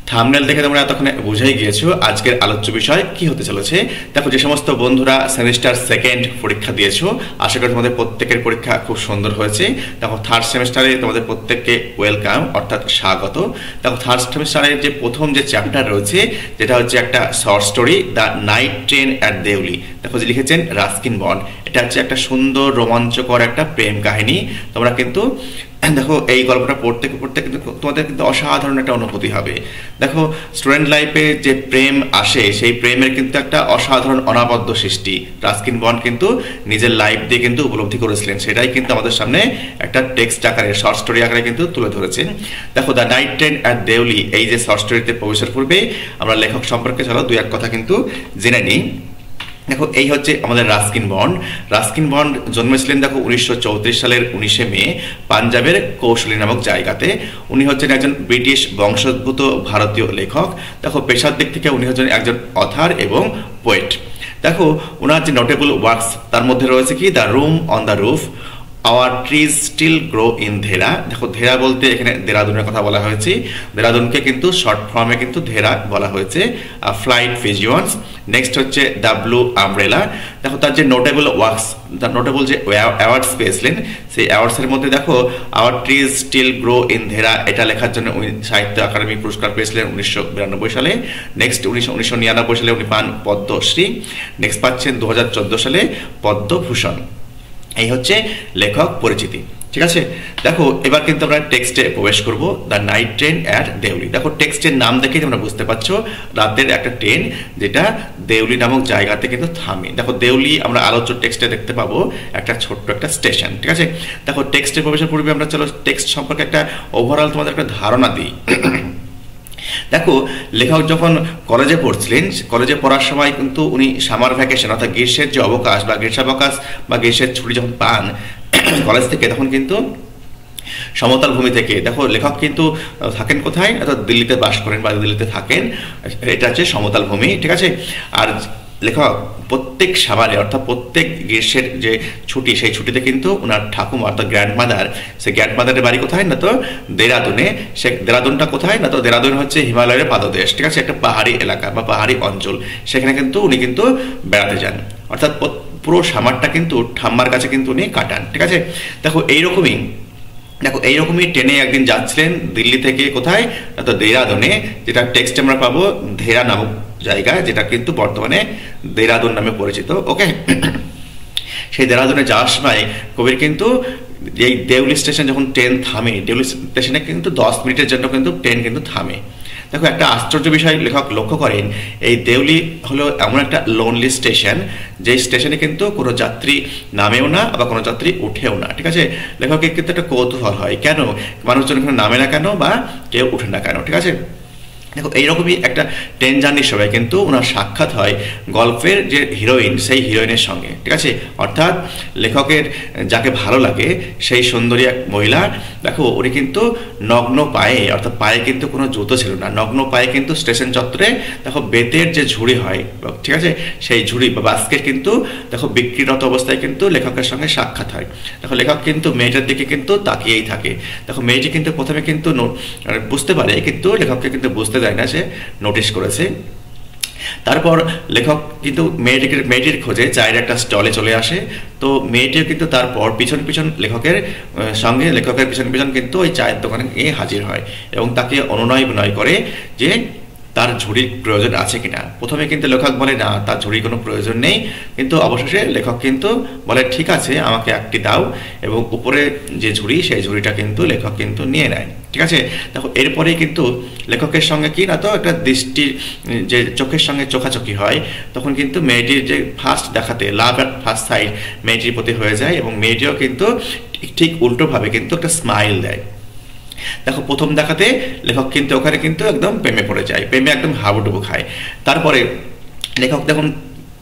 Thumbnail দেখে তোমরা এতক্ষণে বুঝেই গিয়েছো আজকের আলোচ্য বিষয় কি হতে চলেছে। দেখো, যে সমস্ত বন্ধুরা সেমিস্টার সেকেন্ড পরীক্ষা দিয়েছো, আশা করি তোমাদের প্রত্যেকের পরীক্ষা খুব সুন্দর হয়েছে। দেখো, থার্ড সেমিস্টারে তোমাদের প্রত্যেককে ওয়েলকাম, অর্থাৎ স্বাগত। দেখো, থার্ড সেমিস্টারের যে প্রথম যে চ্যাপ্টার রয়েছে, যেটা হচ্ছে একটা short story, the night train at Deoli. দেখো, যে লিখেছেন রাস্কিন বন্ড। এটা হচ্ছে একটা সুন্দর রোমাঞ্চকর একটা প্রেম কাহিনী। তোমরা কিন্তু দেখো, এই গল্পটা পড়তে পড়তে কিন্তু তোমাদের কিন্তু অসাধারণ একটা অনুভূতি হবে। দেখো, স্টুডেন্ট লাইফে যে প্রেম আসে, সেই প্রেমের কিন্তু একটা অসাধারণ অনাবদ্ধ সৃষ্টি রাস্কিন বন্ড কিন্তু নিজের লাইফ দিয়ে কিন্তু উপলব্ধি করেছিলেন। সেটাই কিন্তু আমাদের সামনে একটা টেক্সট আকারে, শর্ট স্টোরি আকারে কিন্তু তুলে ধরেছেন। দেখো, the night train at Deoli, এই যে শর্ট স্টোরিতে প্রবেশের পূর্বে আমরা লেখক সম্পর্কে চলো দুই এক কথা কিন্তু জেনে নিই। দেখো, এই হচ্ছে আমাদের রাস্কিন বন্ড। রাস্কিন বন্ড জন্মেছিলেন দেখো 1934 সালের 19শে মে পাঞ্জাবের কৌশলী নামক জায়গাতে। উনি হচ্ছেন একজন ব্রিটিশ বংশোদ্ভূত ভারতীয় লেখক। দেখো, পেশার দিক থেকে উনি হচ্ছেন একজন অথার এবং পোয়েট। দেখো, ওনার যে নোটেবল ওয়ার্কস তার মধ্যে রয়েছে কি, the room on the roof, our trees still grow in Dehra. দেখো, ধেরা বলতে এখানে দেরাদুনের কথা বলা হয়েছে। দেরাদুনকে কিন্তু শর্ট ফর্মে কিন্তু ধেরা বলা হয়েছে। ফ্লাইট ভিজুয়ালস, নেক্সট হচ্ছে দ্য ব্লু আমব্রেলা। দেখো, তার যে নোটেবল ওয়ার্কস, তার নোটেবল যে অ্যাওয়ার্ডস পেয়েছিলেন, সেই অ্যাওয়ার্ডসের মধ্যে দেখো our trees still grow in Dehra, এটা লেখার জন্য উনি সাহিত্য একাডেমি পুরস্কার পেয়েছিলেন 1992 সালে। নেক্সট 1999 সালে উনি পান পদ্মশ্রী। নেক্সট পাচ্ছেন 2014 সালে পদ্মভূষণ। এই হচ্ছে লেখক পরিচিতি। ঠিক আছে, দেখো এবার কিন্তু আমরা টেক্সটে প্রবেশ করব, the night train at Deoli. দেখো, টেক্সটের নাম দেখেই তোমরা বুঝতে পারছো রাতের একটা ট্রেন যেটা দেউলি নামক জায়গাতে কিন্তু থামে। দেখো, দেউলি আমরা আলোচ্য টেক্সটে দেখতে পাবো একটা ছোট্ট একটা স্টেশন। ঠিক আছে, দেখো টেক্সটে প্রবেশের পূর্বে আমরা চলো টেক্সট সম্পর্কে একটা ওভারঅল তোমাদের একটা ধারণা দিই। দেখো, লেখক যখন কলেজে পড়ছিলেন, কলেজে পড়ার সময় কিন্তু উনি সামার ভ্যাকেশন অর্থাৎ গ্রীষ্মের যে অবকাশ বা গ্রীষ্মাবকাশ বা গ্রীষ্মের ছুটি যখন পান কলেজ থেকে, তখন কিন্তু সমতল ভূমি থেকে, দেখো লেখক কিন্তু থাকেন কোথায়, অর্থাৎ দিল্লিতে বাস করেন বা দিল্লিতে থাকেন, এটা হচ্ছে সমতল ভূমি। ঠিক আছে, আর লেখক প্রত্যেক সামারে অর্থাৎ প্রত্যেক গ্রীষ্মের যে ছুটি, সেই ছুটিতে কিন্তু ওনার ঠাকুমা অর্থাৎ গ্র্যান্ডমাদার, সে গ্র্যান্ডমাদারের বাড়ি কোথায় না তো দেরাদুনে। সে দেরাদুনটা কোথায় না তো দেরাদুন হচ্ছে হিমালয়ের পাদদেশ। ঠিক আছে, একটা পাহাড়ি এলাকা বা পাহাড়ি অঞ্চল, সেখানে কিন্তু উনি কিন্তু বেড়াতে যান, অর্থাৎ পুরো সামারটা কিন্তু ঠাম্মার কাছে কিন্তু উনি কাটান। ঠিক আছে, দেখো এইরকমই ট্রেনে একদিন যাচ্ছিলেন দিল্লি থেকে কোথায় না তো দেরাদুনে, যেটা টেক্সটে আমরা পাবো ধেরা নামক জায়গা, যেটা কিন্তু বর্তমানে দেরাদুন নামে পরিচিত। ওকে, সেই দেরাদুনে যাওয়ার সময় কবির কিন্তু এই দেউলি স্টেশন যখন ট্রেন থামে, দেউলি স্টেশনে কিন্তু 10 মিনিটের জন্য কিন্তু ট্রেন কিন্তু থামে। দেখো, একটা আশ্চর্য বিষয় লেখক লক্ষ্য করেন, এই দেউলি হলো এমন একটা লোনলি স্টেশন, যে স্টেশনে কিন্তু কোনো যাত্রী নামেও না আবার কোনো যাত্রী উঠেও না। ঠিক আছে, লেখকের কিন্তু একটা কৌতূহল হয়, কেন মানুষজন এখানে নামে না কেন বা কেউ উঠে না কেন। ঠিক আছে, দেখো এইরকমই একটা ট্রেন জার্নির সময় কিন্তু ওনার সাক্ষাৎ হয় গল্পের যে হিরোইন, সেই হিরোইনের সঙ্গে। ঠিক আছে, অর্থাৎ লেখকের যাকে ভালো লাগে সেই সুন্দরী এক মহিলা। দেখো, উনি কিন্তু নগ্ন পায়ে, অর্থাৎ পায়ে কিন্তু কোনো জুতো ছিল না, নগ্ন পায়ে কিন্তু স্টেশন চত্বরে দেখো বেতের যে ঝুড়ি হয়, ঠিক আছে, সেই ঝুড়ি বা বাস্কেট কিন্তু দেখো বিক্রিরত অবস্থায় কিন্তু লেখকের সঙ্গে সাক্ষাৎ হয়। দেখো, লেখক কিন্তু মেয়েটার দিকে কিন্তু তাকিয়েই থাকে। দেখো, মেয়েটি কিন্তু প্রথমে কিন্তু বুঝতে পারে, কিন্তু লেখককে কিন্তু বুঝতে দেয় না সে নোটিশ করেছে। তারপর লেখক কিন্তু মেয়েটির খোঁজে চায়ের একটা স্টলে চলে আসে। তো মেয়েটিও কিন্তু তারপর পিছন পিছন লেখকের পিছন কিন্তু ওই চায়ের দোকানে গিয়ে হাজির হয় এবং তাকে অনুনয় বিনয় করে যে তার ঝুড়ির প্রয়োজন আছে কিনা। প্রথমে কিন্তু লেখক বলে না, তার ঝুড়ির কোনো প্রয়োজন নেই, কিন্তু অবশেষে লেখক কিন্তু বলে ঠিক আছে, আমাকে একটি দাও, এবং উপরে যে ঝুড়ি, সেই ঝুড়িটা কিন্তু লেখক কিন্তু নিয়ে নেয়। ঠিক আছে, দেখো এরপরেই কিন্তু লেখকের সঙ্গে কি না তো একটা দৃষ্টির যে চোখের সঙ্গে চোখাচোখি হয়, তখন কিন্তু মেয়েটির যে ফার্স্ট দেখাতে লাভ অ্যাট ফার্স্ট সাইট মেয়েটির প্রতি হয়ে যায়, এবং মেয়েটিও কিন্তু ঠিক উল্টোভাবে কিন্তু একটা স্মাইল দেয়। দেখো, প্রথম দেখাতে লেখক কিন্তু ওখানে কিন্তু একদম প্রেমে পড়ে যায়, প্রেমে একদম হাবুডুবু খায়। তারপরে লেখক যখন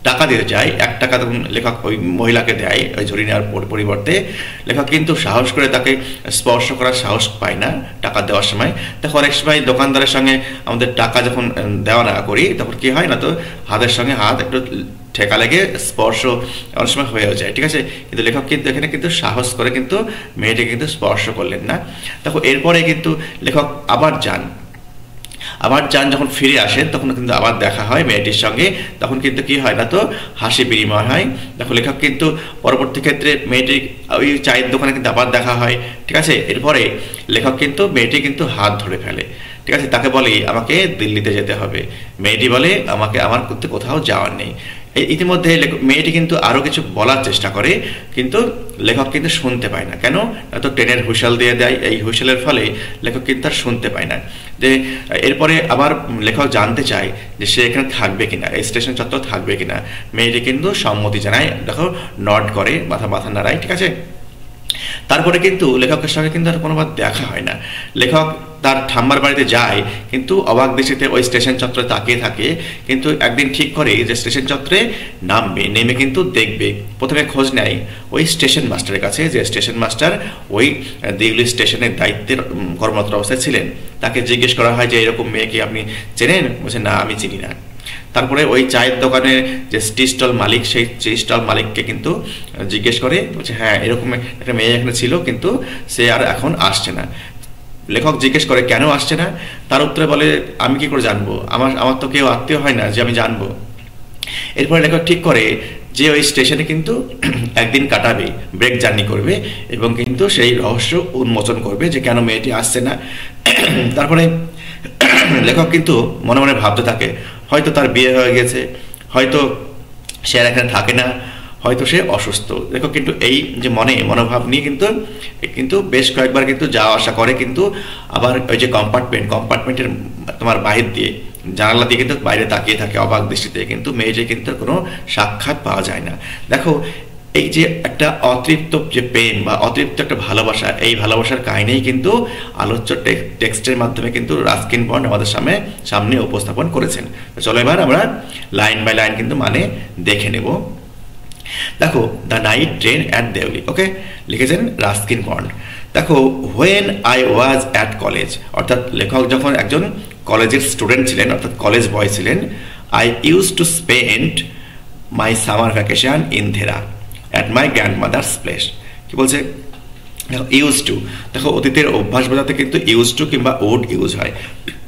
টাকা দিতে চায়, 1 টাকা তখন লেখক ওই মহিলাকে দেয় ওই ঝুড়ি নেওয়ার পরিবর্তে। লেখক কিন্তু সাহস করে তাকে স্পর্শ করার সাহস পায় না টাকা দেওয়ার সময়। দেখো, অনেক সময় দোকানদারের সঙ্গে আমাদের টাকা যখন দেওয়া না করি, তখন কি হয় না তো হাতের সঙ্গে হাত একটু ঠেকা লেগে স্পর্শ অনেক সময় হয়েও যায়। ঠিক আছে, কিন্তু লেখক কিন্তু এখানে কিন্তু সাহস করে কিন্তু মেয়েটিকে কিন্তু স্পর্শ করলেন না। দেখো, এরপরে কিন্তু লেখক আবার যান, আবার যান যখন ফিরে আসে তখন কিন্তু আবার দেখা হয় মেয়েটির সঙ্গে, তখন কিন্তু কি হয় না তো হাসি বিনিময় হয়। দেখো লেখক কিন্তু পরবর্তী ক্ষেত্রে মেয়েটির ওই চায়ের দোকানে কিন্তু আবার দেখা হয়, ঠিক আছে। এরপরে লেখক কিন্তু মেয়েটি কিন্তু হাত ধরে ফেলে, ঠিক আছে, তাকে বলে আমাকে দিল্লিতে যেতে হবে। মেয়েটি বলে আমাকে আমার করতে কোথাও যাওয়ার নেই। ইতিমধ্যে মেয়েটি কিন্তু আরও কিছু বলার চেষ্টা করে, কিন্তু লেখক কিন্তু শুনতে পায় না। কেন? তো ট্রেনের হুইসেল দিয়ে দেয়, এই হুইসেলের ফলে লেখক কিন্তু আর শুনতে পায় না। যে এরপরে আবার লেখক জানতে চায় যে সে এখানে থাকবে কিনা, এই স্টেশন চত্বর থাকবে কিনা। মেয়েটি কিন্তু সম্মতি জানায়, দেখো নড করে, মাথা নাড়ায়, ঠিক আছে। তারপরে কিন্তু লেখকের সঙ্গে কিন্তু আর কোনোবার দেখা হয় না। লেখক তার ঠাম্মার বাড়িতে যায়, কিন্তু অবাক দৃষ্টিতে ওই স্টেশন চত্বরে তাকিয়ে থাকে। কিন্তু একদিন ঠিক করে যে স্টেশন চত্বরে নামবে, নেমে কিন্তু দেখবে। প্রথমে খোঁজ নেয় ওই স্টেশন মাস্টারের কাছে, যে স্টেশন মাস্টার ওই দিল্লি স্টেশনের দায়িত্বের কর্মরত অবস্থায় ছিলেন। তাকে জিজ্ঞেস করা হয় যে এরকম মেয়েকে আপনি চেনেন? বলছে না, আমি চিনি না। তারপরে ওই চায়ের দোকানের যে টি স্টল মালিক, সেই টি স্টল মালিককে কিন্তু জিজ্ঞেস করে, বলছে হ্যাঁ এরকম একটা মেয়ে এখানে ছিল, কিন্তু সে আর এখন আসছে না। লেখক জিজ্ঞেস করে কেন আসছে না? তার উত্তরে বলে আমি কি করে জানবো, আমার তো কেউ আত্মীয় হয় না যে আমি জানবো। এরপরে লেখক ঠিক করে যে ওই স্টেশনে কিন্তু একদিন কাটাবে, ব্রেক জার্নি করবে, এবং কিন্তু সেই রহস্য উন্মোচন করবে যে কেন মেয়েটি আসছে না। তারপরে লেখক কিন্তু মনে মনে ভাবতে থাকে, হয়তো তার বিয়ে হয়ে গেছে, হয়তো সে আর এখানে থাকে না, হয়তো সে অসুস্থ। দেখো কিন্তু এই যে মনোভাব নিয়ে কিন্তু বেশ কয়েকবার কিন্তু যাওয়া আসা করে, কিন্তু আবার ওই যে কম্পার্টমেন্টের তোমার বাহির দিয়ে, জানালা দিয়ে কিন্তু বাইরে তাকিয়ে থাকে অবাক দৃষ্টিতে, কিন্তু মেয়েটির কিন্তু কোনো সাক্ষাৎ পাওয়া যায় না। দেখো এই যে একটা অতৃপ্ত যে প্রেম বা অতৃপ্ত একটা ভালোবাসা, এই ভালোবাসার কাহিনী কিন্তু আলোচ্য টেক্সটের মাধ্যমে কিন্তু রাস্কিন বন্ড আমাদের সামনে উপস্থাপন করেছেন। চলো এবার আমরা লাইন বাই লাইন কিন্তু মানে দেখে নেব। দেখো the night train at Deoli, okay, লিখেছেন রাস্কিন বন্ড। দেখো when I was at college, অর্থাৎ লেখক যখন একজন কলেজের স্টুডেন্ট ছিলেন, অর্থাৎ কলেজ বয় ছিলেন, I use to spend my summer vacation in Dehra at my grandmother's place. কি বলছে? দেখো ইউজ টু, দেখো অতীতের অভ্যাস বোঝাতে কিন্তু ইউজ টু কিংবা উড ইউজ হয়।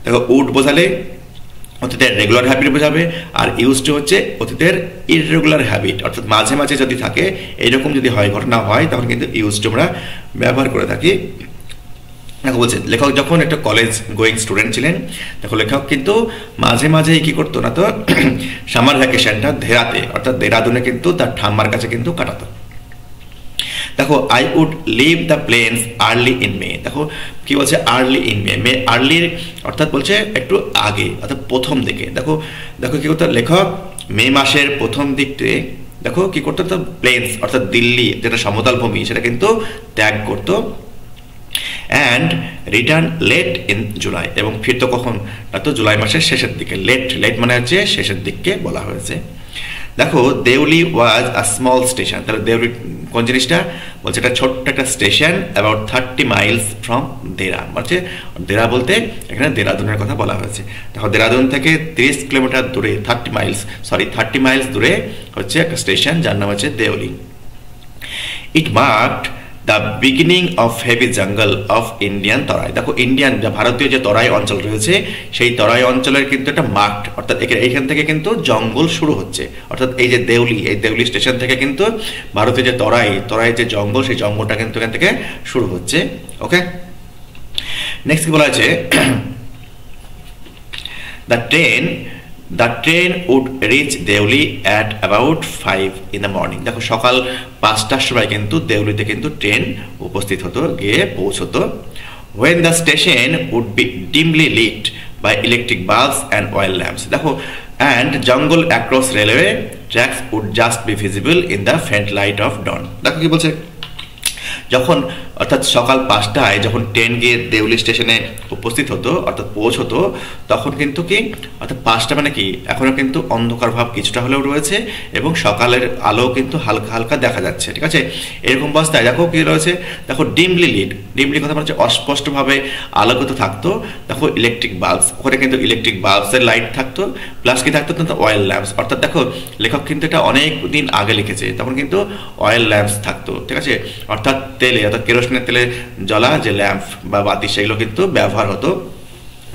দেখো উড বোঝালে অতীতের রেগুলার হ্যাবিট বোঝাবে, আর ইউজ টু হচ্ছে অতীতের ইররেগুলার হ্যাবিট, অর্থাৎ মাঝে মাঝে যদি থাকে, এইরকম যদি হয়, ঘটনা হয়, তখন কিন্তু ইউজ টু আমরা ব্যবহার করে থাকি। দেখো বলছে লেখক যখন একটা কলেজ গোয়িং স্টুডেন্ট ছিলেন, দেখো লেখক কিন্তু মাঝে মাঝে কি করতো না তো সামার ভ্যাকেশনটা ধেরাতে, অর্থাৎ দেরাদুনে কিন্তু তার ঠাম্মার কাছে কিন্তু কাটাতো। দেখো I would leave the plains early in May, দেখো কি বলছে আর্লি ইন মে, আর্লির অর্থাৎ বলছে একটু আগে, অর্থাৎ প্রথম দিকে। দেখো কি করতো লেখক মে মাসের প্রথম দিকতে, দেখো কি করতো, তো প্লেন্স অর্থাৎ দিল্লি যেটা সমতল ভূমি, সেটা কিন্তু ত্যাগ করতো। And return late in July, এবং ফিরতো কখন না তো জুলাই মাসের শেষের দিকে। লেট মানে হচ্ছে শেষের দিককে বলা হয়েছে। দেখো দেউলি ওয়াজ আ স্মল স্টেশন, তাহলে দেউলি কোন জিনিসটা বলছে, এটা ছোট্ট একটা স্টেশন অ্যাবাউট 30 মাইলস ফ্রম দেরা, বলছে দেরা বলতে এখানে দেরাদুনের কথা বলা হয়েছে। দেখো দেরাদুন থেকে 30 কিলোমিটার দূরে, 30 মাইলস দূরে হচ্ছে একটা স্টেশন যার নাম হচ্ছে দেউলি। It marked the beginning of heavy jungle of Indian Terai, দেখো ইন্ডিয়ান ভারতীয় যে তরাই অঞ্চল রয়েছে, সেই তরাই অঞ্চলের কিন্তু একটা মার্কড, অর্থাৎ এইখান থেকে কিন্তু জঙ্গল শুরু হচ্ছে, অর্থাৎ এই যে দেউলি, এই দেউলি স্টেশন থেকে কিন্তু ভারতীয় যে তরাই যে জঙ্গল, সেই জঙ্গলটা কিন্তু এখান থেকে শুরু হচ্ছে। ওকে, নেক্সট কি বলা আছে, the train would reach Deoli at about 5 in the morning, দেখো সকাল 5টার সময় কিন্তু দেউলিতে কিন্তু ট্রেন উপস্থিত হতো, গিয়ে পৌঁছতো। when the station would be dimly lit by electric bulbs and oil lamps, দেখো and jungle across railway tracks would just be visible in the faint light of dawn, দেখো কি বলছে, যখন অর্থাৎ সকাল 5টায় যখন ট্রেন গিয়ে দেউলি স্টেশনে উপস্থিত হতো, অর্থাৎ পৌঁছতো, তখন কিন্তু কি অর্থাৎ 5টা মানে কি এখনো কিন্তু অন্ধকার ভাব কিছুটা হলেও রয়েছে, এবং সকালের আলো কিন্তু হালকা হালকা দেখা যাচ্ছে, ঠিক আছে। এরকম অবস্থায় দেখো কি রয়েছে, দেখো ডিমলি কথা বলছে অস্পষ্টভাবে আলোকিত থাকতো। দেখো ইলেকট্রিক বাল্বস, ওখানে কিন্তু ইলেকট্রিক বাল্বসের লাইট থাকতো, প্লাস কি থাকতো তো অয়েল ল্যাম্পস, অর্থাৎ দেখো লেখক কিন্তু এটা অনেক দিন আগে লিখেছে, তখন কিন্তু অয়েল ল্যাম্পস থাকতো, ঠিক আছে, অর্থাৎ তেলে, অর্থাৎ কেরোসিনের তেলে জ্বলা যে ল্যাম্প বা বাতি, সেগুলো কিন্তু ব্যবহার হতো।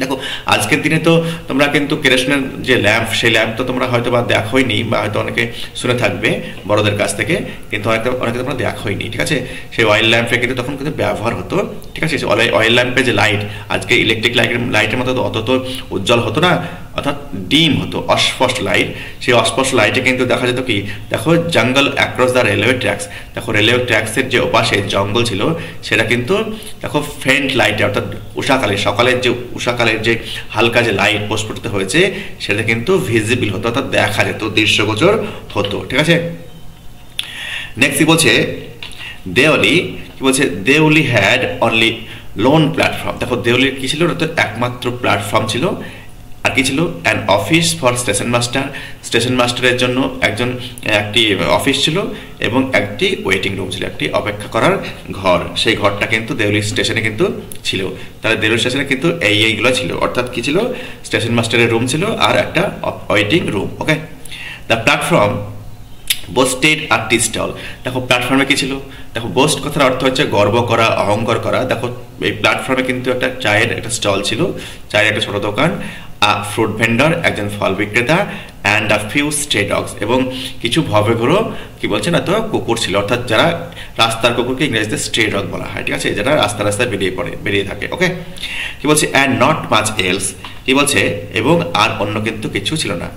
দেখো আজকের দিনে তো তোমরা কিন্তু কেরোসিনের যে ল্যাম্প, সেই ল্যাম্প তো তোমরা হয়তো বা দেখোইনি, বা হয়তো অনেকে শুনে থাকবে বড়দের কাছ থেকে, কিন্তু অনেকে তোমরা দেখোইনি, ঠিক আছে। সেই অয়েল ল্যাম্পে কিন্তু তখন কিন্তু ব্যবহার হতো, ঠিক আছে। অয়েল ল্যাম্পে যে লাইট, আজকে ইলেকট্রিক লাইটের মতো অত তো উজ্জ্বল হতো না, অর্থাৎ ডিম হতো, অস্পষ্ট লাইট। সেই অস্পষ্ট লাইটে কিন্তু দেখা যেত কি, দেখো জঙ্গল অ্যাক্রস দ্য রেলওয়ে ট্র্যাক্স, দেখো রেলওয়ে ট্র্যাক্সের যে ওপাশে জঙ্গল ছিল সেটা কিন্তু দেখো ফেন্ট লাইটে, অর্থাৎ উষাকালের যে হালকা যে লাইট প্রস্ফুটিত হয়েছে সেটা কিন্তু ভিজিবল হতো, অর্থাৎ দেখা যেত, দৃশ্যগোচর হতো, ঠিক আছে। নেক্সট কি বলছে, দেওলি কি বলছে, Deoli had only loan platform. দেখো দেওলির কি ছিল, একমাত্র প্ল্যাটফর্ম ছিল, আর কি ছিল, an office for station master, station মাস্টারের জন্য একটি অফিস ছিল, এবং একটি ওয়েটিং রুম ছিল, একটি অপেক্ষা করার ঘর। সেই ঘরটা কিন্তু দেওলি স্টেশনে কিন্তু ছিল। তাহলে দেওলি স্টেশনে কিন্তু এইগুলো ছিল, অর্থাৎ কি ছিল, স্টেশন মাস্টারের রুম ছিল আর একটা waiting room. Okay, the platform boasted a tea stall. দেখো প্ল্যাটফর্মে কি ছিল, দেখো বোস্ট কথার অর্থ হচ্ছে গর্ব করা, অহংকার করা। দেখো এই প্ল্যাটফর্মে কিন্তু একটা চায়ের একটা স্টল ছিল, চায়ের একটা ছোট দোকান, ফ্রুট ভেন্ডর, একজন ফল বিক্রেতা, অ্যান্ড আ ফিউ স্ট্রে ডগস, এবং কিছু ভবেঘুরো কি বলছে না তো কুকুর ছিল, অর্থাৎ যারা রাস্তার কুকুরকে ইংরেজিতে স্ট্রে ডগ বলা হয়, ঠিক আছে, যারা রাস্তায় বেরিয়ে থাকে। ওকে, কি বলছে, অ্যান্ড নট মাচ এলস, কি বলছে, এবং আর অন্য কিন্তু কিছু ছিল না,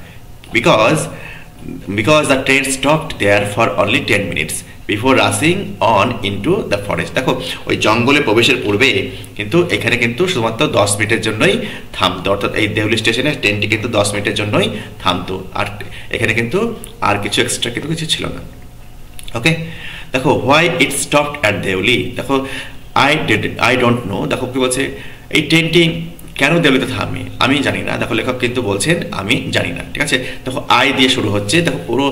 because the train stopped there for only 10 minutes before rushing on into the forest. দেখো ওই জঙ্গলে প্রবেশের পূর্বে কিন্তু এখানে কিন্তু শুধুমাত্র 10 মিনিটের জন্যই থামতো, অর্থাৎ এই দেওলি স্টেশনে ট্রেনটি কিন্তু 10 মিনিটের জন্যই থামতো, আর এখানে কিন্তু আর কিছু এক্সট্রা কিন্তু কিছু ছিল না। ওকে, দেখো why it stopped at Deoli, দেখো আই ডোন্ট নো, দেখো কি বলছে, এই ট্রেনটি কেন দেওলিতে থামে আমি জানি না। দেখো লেখক কিন্তু বলছেন আমি জানি না, ঠিক আছে। দেখো আই দিয়ে শুরু হচ্ছে, দেখো পুরো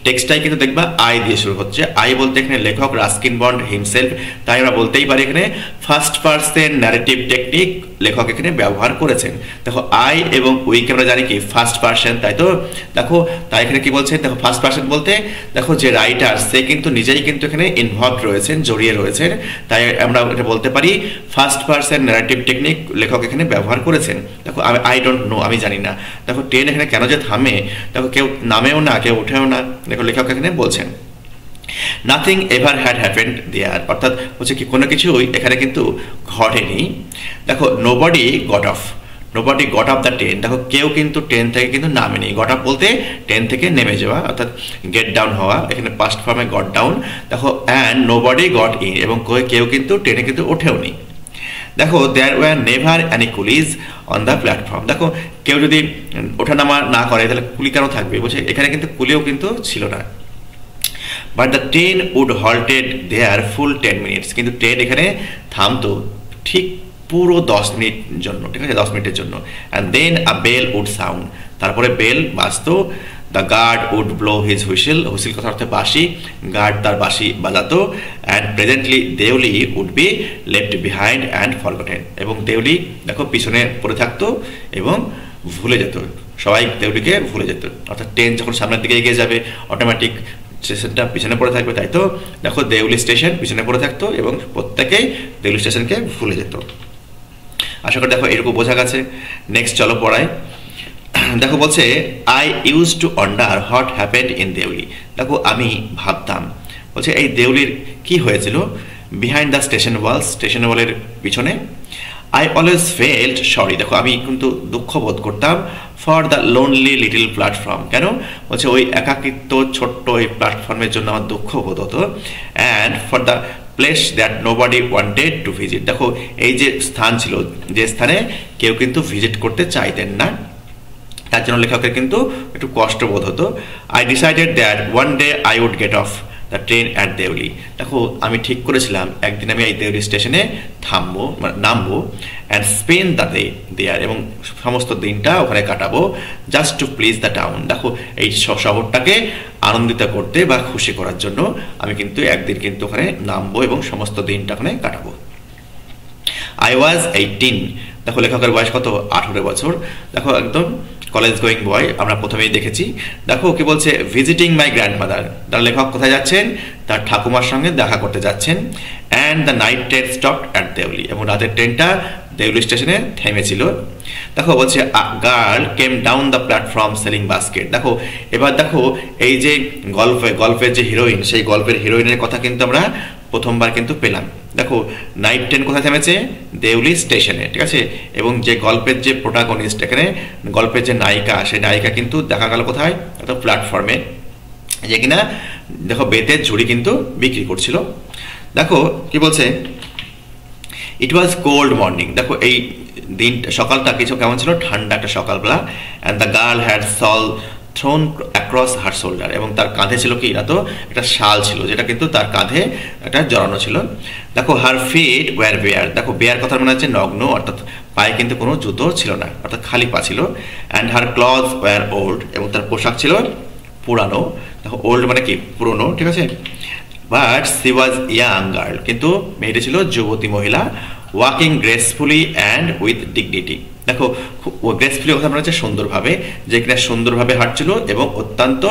টেক্সটটাই কিন্তু দেখবা আই দিয়ে শুরু হচ্ছে। আই বলতে এখানে লেখক রাস্কিন বন্ড হিমসেলফ, তাই আমরা বলতেই পারি এখানে ফার্স্ট পার্সন ন্যারেটিভ টেকনিক লেখক এখানে ব্যবহার করেছেন। দেখো আই এবং উইকে আমরা জানি কি ফার্স্ট পার্সন, তাই তো। দেখো তাই এখানে কি বলছেন, দেখো ফার্স্ট পার্সন বলতে দেখো যে রাইটার সে কিন্তু নিজেই কিন্তু এখানে ইনভলভ রয়েছেন, জড়িয়ে রয়েছেন, তাই আমরা এটা বলতে পারি ফার্স্ট পার্সন ন্যারেটিভ টেকনিক লেখক এখানে ব্যবহার করেছেন। দেখো আই ডোন্ট নো, আমি জানি না। দেখো ট্রেন এখানে কেন যে থামে, দেখো কেউ নামেও না, কেউ উঠেও না, দেখো লেখক এখানে বলছেন নাথিং এভার হ্যাড হ্যাপেন্ড দেয়ার, অর্থাৎ হচ্ছে কি কোনো কিছুই এখানে কিন্তু ঘটেনি। দেখো nobody got off the train, দেখো কেউ কিন্তু ট্রেন থেকে কিন্তু নামেনি। গট অফ বলতে ট্রেন থেকে নেমে যাওয়া, অর্থাৎ গেট ডাউন হওয়া, এখানে পাস্ট ফর্মে গট ডাউন। দেখো অ্যান্ড নোবডি গট ইন, এবং কেউ কিন্তু ট্রেনে কিন্তু ওঠেওনি। দেখো there were never any coolies on the platform, দেখো কেউ যদি ওঠানামা না করে তাহলে কুলি কেন থাকবে, বলছে এখানে কিন্তু কুলিও কিন্তু ছিল না। But the train would halted there full 10 minutes, কিন্তু ট্রেন এখানে থামতো ঠিক পুরো 10 মিনিট জন্য, ঠিক আছে, 10 মিনিটের জন্য। And then a bell would sound, তারপরে বেল বাজতো। The guard would blow his whistle, whistle কথা অর্থে বাঁশি, গার্ড তার বাঁশি বাজাতো। And presently Deoli would be left behind and forgotten, এবং দেওলি দেখো পিছনে পড়ে থাকতো এবং ভুলে যেত, সবাই দেওলিকে ভুলে যেত। অর্থাৎ ট্রেন যখন সামনের দিকে এগিয়ে যাবে অটোমেটিক স্টেশনটা পিছনে পড়ে থাকবে, তাই তো। দেখো দেওলি স্টেশন পিছনে পড়ে থাকতো এবং প্রত্যেকেই দেওলি স্টেশনকে ভুলে যেত। আশা করি দেখো এরকম বোঝা গেছে। নেক্সট চলো পড়ায়। দেখো বলছে I use two wonder what happened in Deoli, দেখো আমি ভাবতাম, বলছে এই দেওলির কি হয়েছিল, বিহাইন্ড দ্য স্টেশন ওয়ালের পিছনে। আই অলওয়েজ ফেল্ট সরি, দেখো আমি কিন্তু দুঃখ বোধ করতাম for the lonely little platform, কেন বলছে ওই একাকিত্ব ছোট্ট ওই প্ল্যাটফর্মের জন্য আমার দুঃখ বোধ হতো। And for the place that nobody wanted to visit, দেখো এই যে স্থান ছিল যে স্থানে কেউ কিন্তু ভিজিট করতে চাইতেন না, তার জন্য লেখকের কিন্তু একটু কষ্ট বোধ হতো। I decided that one day I would get off the train at Deoli, দেখো আমি ঠিক করেছিলাম একদিন আমি এই দেওলি স্টেশনে নামবো। And spend the day there, এবং সমস্ত দিনটা ওখানে কাটাবো। Just to please the town, দেখো এই শহরটাকে আনন্দিত করতে বা খুশি করার জন্য আমি কিন্তু একদিন কিন্তু ওখানে নামবো এবং সমস্ত দিনটা ওখানে কাটাবো। I was 18 দেখো লেখকের বয়স কত, 18 বছর। দেখো একদম কলেজ গোয়িং বয়, আমরা প্রথমেই দেখেছি। দেখো কি বলছে, ভিজিটিং মাই গ্র্যান্ডমাদার। তার লেখক কোথায় যাচ্ছেন, তার ঠাকুমার সঙ্গে দেখা করতে যাচ্ছেন। And the night train stopped at Deoli, এবং রাতের ট্রেনটা দেউলি স্টেশনে থেমেছিল। দেখো বলছে girl came down the platform selling basket. দেখো এবার দেখো এই যে গল্পের যে হিরোইন, সেই গল্পের হিরোইনের কথা কিন্তু আমরা প্রথমবার কিন্তু পেলাম। দেখো নাইট ট্রেন কোথায় থেমেছে, দেউলি স্টেশনে, ঠিক আছে। এবং যে গল্পের যে প্রোটাগনিস্ট, এখানে গল্পের যে নায়িকা, সেই নায়িকা কিন্তু দেখা গেল কোথায়, প্ল্যাটফর্মে, যে কিনা দেখো বেতের ঝুড়ি কিন্তু বিক্রি করছিল। দেখো কি বলছে, ইট ওয়াজ কোল্ড মর্নিং। দেখো এই দিন সকালটা কিছু কেমন ছিল, ঠান্ডা একটা সকালবেলা। And the girl had shawl thrown across her shoulder, এবং তার কাঁধে ছিল কি না, তো একটা শাল ছিল, যেটা কিন্তু তার কাঁধে একটা জড়ানো ছিল। দেখো হার ফিট ওয়্যার বেয়ার। দেখো বেয়ার কথা মনে হচ্ছে নগ্ন, অর্থাৎ পায়ে কিন্তু কোনো জুতো ছিল না, অর্থাৎ খালি পা ছিল। And her clothes were old, এবং তার পোশাক ছিল পুরানো। দেখো ওল্ড মানে কি, পুরনো, ঠিক আছে। But C was young girl, কিন্তু মেয়েটি ছিল যুবতী মহিলা। Walking gracefully and with dignity. দেখো গ্রেসফুলি কথা মনে হচ্ছে সুন্দরভাবে, যে কিনা সুন্দরভাবে হাঁটছিল এবং অত্যন্ত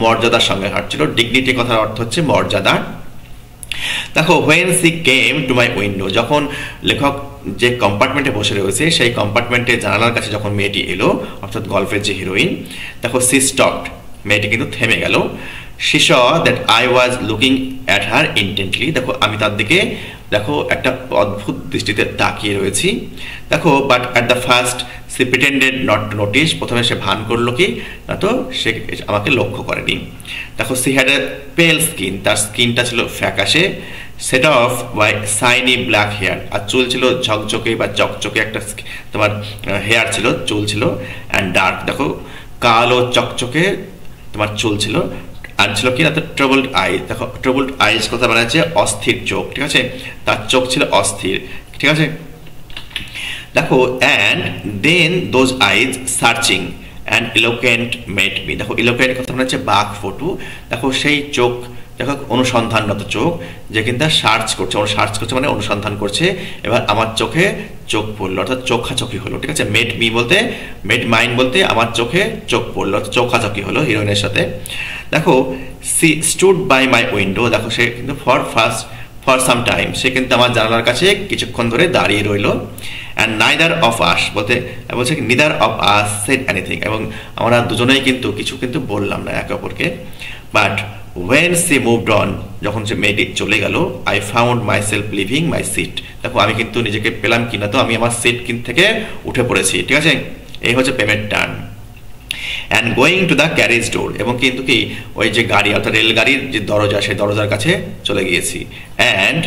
মর্যাদার সঙ্গে হাঁটছিল। ডিগনিটি কথার অর্থ হচ্ছে মর্যাদা। দেখো when she came to my window, যখন লেখক যে কম্পার্টমেন্টে বসে রয়েছে, সেই কম্পার্টমেন্টে জানালার কাছে যখন মেয়েটি এলো, অর্থাৎ গল্পের যে হিরোইন, দেখো সি স্টপড, মেয়েটি কিন্তু থেমে গেল। she saw that I was looking at her intently। দেখো আমি তার দিকে দেখো একটা অদ্ভুত দৃষ্টিতে তাকিয়ে রয়েছি। দেখো but at the first she pretended not to notice, প্রথমে সে ভান করলো কি না, তো সে আমাকে লক্ষ্য করেনি। দেখো সি হ্যাড এ পেল স্কিন, তার স্কিনটা ছিল ফ্যাকাশে। Set off by shiny black hair, আর চুল ছিল ঝকঝকে বা চকচকে একটা তোমার হেয়ার ছিল, চুল ছিল। অ্যান্ড ডার্ক, দেখো কালো চকচকে তোমার চুল ছিল। আর ছিল কি না, তো ট্রাবলড আইজ। দেখো ট্রাবলড আইজ কথা বলা হচ্ছে অস্থির চোখ, ঠিক আছে, তার চোখ ছিল অস্থির, ঠিক আছে। দেখো and then those eyes searching and eloquent met me. দেখো ইলোকেন্ট কথা বলা হচ্ছে বাঘ ফটু। দেখো সেই চোখ, দেখো অনুসন্ধানরত চোখ, যে কিন্তু সার্চ করছে মানে অনুসন্ধান করছে। এবার আমার চোখে চোখ পড়লো, অর্থাৎ চোখাচোখি হলো, ঠিক আছে। মেড মি বলতে, মেড মাইন্ড বলতে আমার চোখে চোখ পড়লো, চোখাচোখি হলো হিরোইনের সাথে। দেখো she stood by my window. দেখো সে কিন্তু ফর সাম টাইম, সে কিন্তু আমার জানালার কাছে কিছুক্ষণ ধরে দাঁড়িয়ে রইল। অ্যান্ড নাইদার অফ আস বলছে neither of us said anything, এবং আমরা দুজনেই কিন্তু কিছু কিন্তু বললাম না একে অপরকে। But when she moved on, যখন সে মেয়েটি চলে গেল, I found myself leaving my seat। দেখো আমি কিন্তু নিজেকে পেলাম কিনা, তো আমি আমার সিট থেকে উঠে পড়েছি, ঠিক আছে। এই হচ্ছে payment turn. And going to the carriage door, এবং কিন্তু কি ওই যে গাড়ি, অর্থাৎ রেলগাড়ির যে দরজা, সেই দরজার কাছে চলে গিয়েছি। And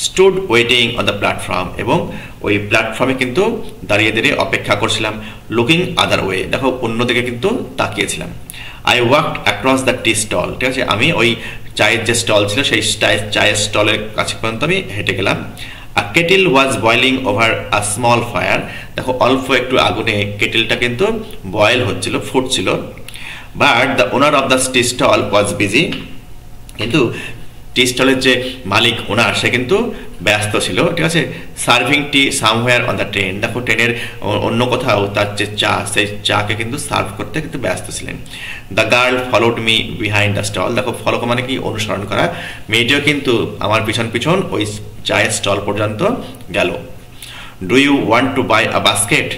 stood waiting on the platform, এবং ওই প্ল্যাটফর্মে কিন্তু দাঁড়িয়ে দাঁড়িয়ে অপেক্ষা করছিলাম। লুকিং আদার ওয়ে, দেখো অন্যদিকে কিন্তু তাকিয়েছিলাম। I walked across the tea stall, ঠিক আছে, আমি ওই চায়ের যে স্টল ছিল, সেই চায়ের স্টলের কাছে পর্যন্ত আমি হেঁটে গেলাম। A kettle was boiling over a small fire. দেখো অল্প একটু আগুনে কেটেলটা কিন্তু বয়েল হচ্ছিল, ফুটছিল। But the owner of the tea stall was busy, কিন্তু টি স্টলের যে মালিক ওনার, সে কিন্তু ব্যস্ত ছিল, ঠিক আছে। Serving T somewhere on the train. দেখো ট্রেনের অন্য কোথাও তার যে চা, সেই চাকে কিন্তু সার্ভ করতে কিন্তু ব্যস্ত ছিলেন। The girl followed me behind the stall. দেখো ফলো মানে কি, অনুসরণ করা। মেয়েটিও কিন্তু আমার পিছন পিছন ওই চায়ের স্টল পর্যন্ত গেল। Do you want to buy a basket?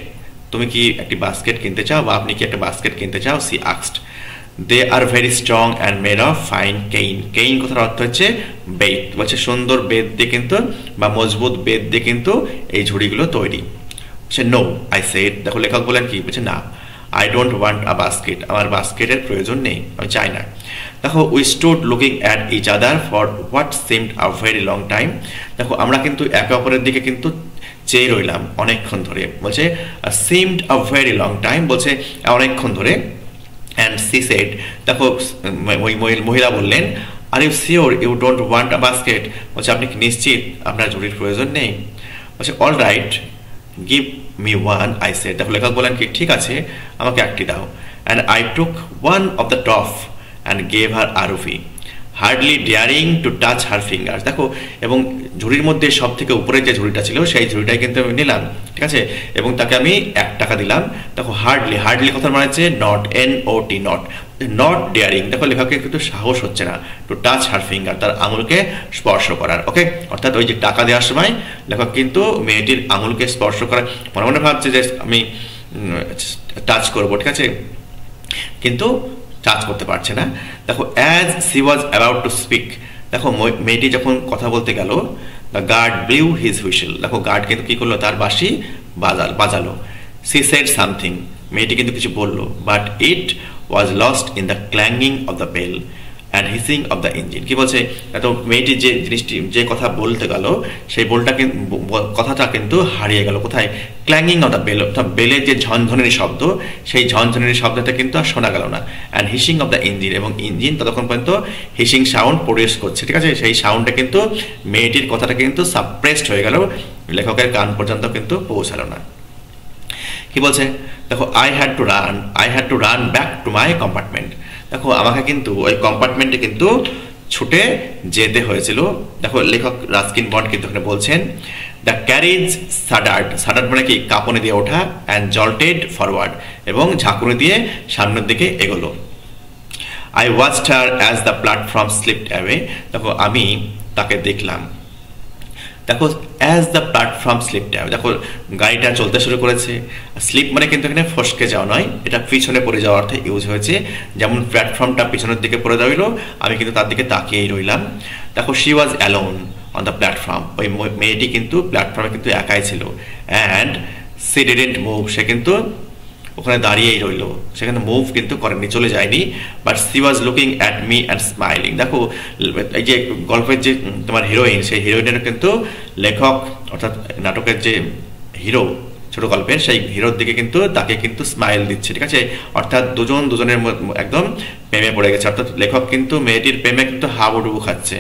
তুমি কি একটি বাস্কেট কিনতে চাও, বা আপনি কি একটা বাস্কেট কিনতে চাও? She asked. They are very strong and made of fine cane. Cane কথার অর্থ হচ্ছে বেত, বলছে সুন্দর বেত দিয়ে কিন্তু, বা মজবুত বেত দিয়ে কিন্তু এই ঝুড়িগুলো তৈরি। সে নো আই সেড। দেখো লেখক বলেন কি, বলছে না, I don't want a basket, আমার বাস্কেটের প্রয়োজন নেই, আমি চাই না। দেখো we stood looking at each other for what seemed a very long time. দেখো আমরা কিন্তু একে অপরের দিকে কিন্তু চেয়ে রইলাম অনেকক্ষণ ধরে, বলছে seemed a very long time, বলছে অনেকক্ষণ ধরে। অ্যান্ড সি সেড, দেখো ওই মহিলা বললেন, are you sure you don't want a basket? বলছে আপনি কি নিশ্চিত আপনার ঝুড়ির প্রয়োজন নেই? বলছে all right give me one I said. দেখো লেখক বলেন কি, ঠিক আছে আমাকে একটি দাও। And I took one of the top and gave her a rupee. Hardly daring to touch her finger. দেখো, এবং ঝুড়ির মধ্যে সব থেকে উপরে যে ঝুড়িটা ছিল সেই ঝুড়িটাই কিন্তু আমি নিলাম, ঠিক আছে, এবং তাকে আমি 1 টাকা দিলাম। দেখো হার্ডলি কথার মানে হচ্ছে নট, NOT, নট ডেয়ারিং। দেখো লেখকের কিন্তু সাহস হচ্ছে না টু টাচ হার ফিঙ্গার, তার আঙুলকে স্পর্শ করার। ওকে, অর্থাৎ ওই যে টাকা দেওয়ার সময় লেখক কিন্তু মেয়েটির আঙুলকে স্পর্শ করার মনে মনে ভাবছে যে আমি টাচ করবো, ঠিক আছে, কিন্তু টাচ করতে পারছে না। দেখো as she was about to speak, দেখো মেয়েটি যখন কথা বলতে গেল, the guard blew his whistle. দেখো গার্ড কিন্তু কি করলো, তার বাঁশি বাজালো। সি সেড সামথিং, মেয়েটি কিন্তু কিছু বললো, but it was lost in the clanging of the bell and hissing of the engine. কি বলছে, তো মেয়েটি যে জিনিসটি যে কথা বলতে গেল সেই কথাটা কিন্তু হারিয়ে গেল কোথায়, ক্ল্যাঙ্গিং অফ দ্য বেল, অর্থাৎ বেলের যে ঝনঝনের শব্দ সেই ঝনঝনের শব্দটা কিন্তু আর শোনা গেল না। And hissing of the engine, এবং ইঞ্জিন ততক্ষণ পর্যন্ত হিসিং সাউন্ড প্রডিউস করছে, ঠিক আছে, সেই সাউন্ডটা কিন্তু মেয়েটির কথাটা কিন্তু সাপ্রেসড হয়ে গেল, লেখকের কান পর্যন্ত কিন্তু পৌঁছালো না। কি বলছে, দেখো I had to run back to my compartment. দেখো আমাকে কিন্তু ওই কম্পার্টমেন্টে কিন্তু ছুটে যেতে হয়েছিল। দেখো লেখক রাস্কিন বন্ড কিন্তু এখানে বলছেন, দ্য ক্যারেজ সাডার্ড মানে কি, কাঁপনে দিয়ে ওঠা, অ্যান্ড জল্টেড ফরওয়ার্ড, এবং ঝাঁকুনি দিয়ে সামনের দিকে এগোলো। I watched her as the platform slipped away. দেখো আমি তাকে দেখলাম, দেখো as the platform slipped away, দেখো গাড়িটা চলতে শুরু করেছে। স্লিপ মানে কিন্তু এখানে ফসকে যাওয়া নয়, এটা পিছনে পড়ে যাওয়ার অর্থে ইউজ হয়েছে। যেমন প্ল্যাটফর্মটা পিছনের দিকে পড়ে রইল, আমি কিন্তু তার দিকে তাকিয়েই রইলাম। দেখো she was alone on the platform, ওই মেয়েটি কিন্তু প্ল্যাটফর্মে কিন্তু একাই ছিল। অ্যান্ড সি ডিডন্ট মুভ, সে কিন্তু ওখানে দাঁড়িয়েই রইল, সেখানে মুভ কিন্তু করেনি, চলে যায়নি। But C was looking at me and smiling. দেখো এই যে গল্পের যে তোমার হিরোইন, সেই হিরোইনের কিন্তু লেখক অর্থাৎ নাটকের যে হিরো ছোট গল্পের, সেই হিরোর দিকে কিন্তু তাকে কিন্তু স্মাইল দিচ্ছে, ঠিক আছে, অর্থাৎ দুজনের একদম প্রেমে পড়ে গেছে, অর্থাৎ লেখক কিন্তু মেয়েটির প্রেমে কিন্তু হাবুডুবু খাচ্ছে।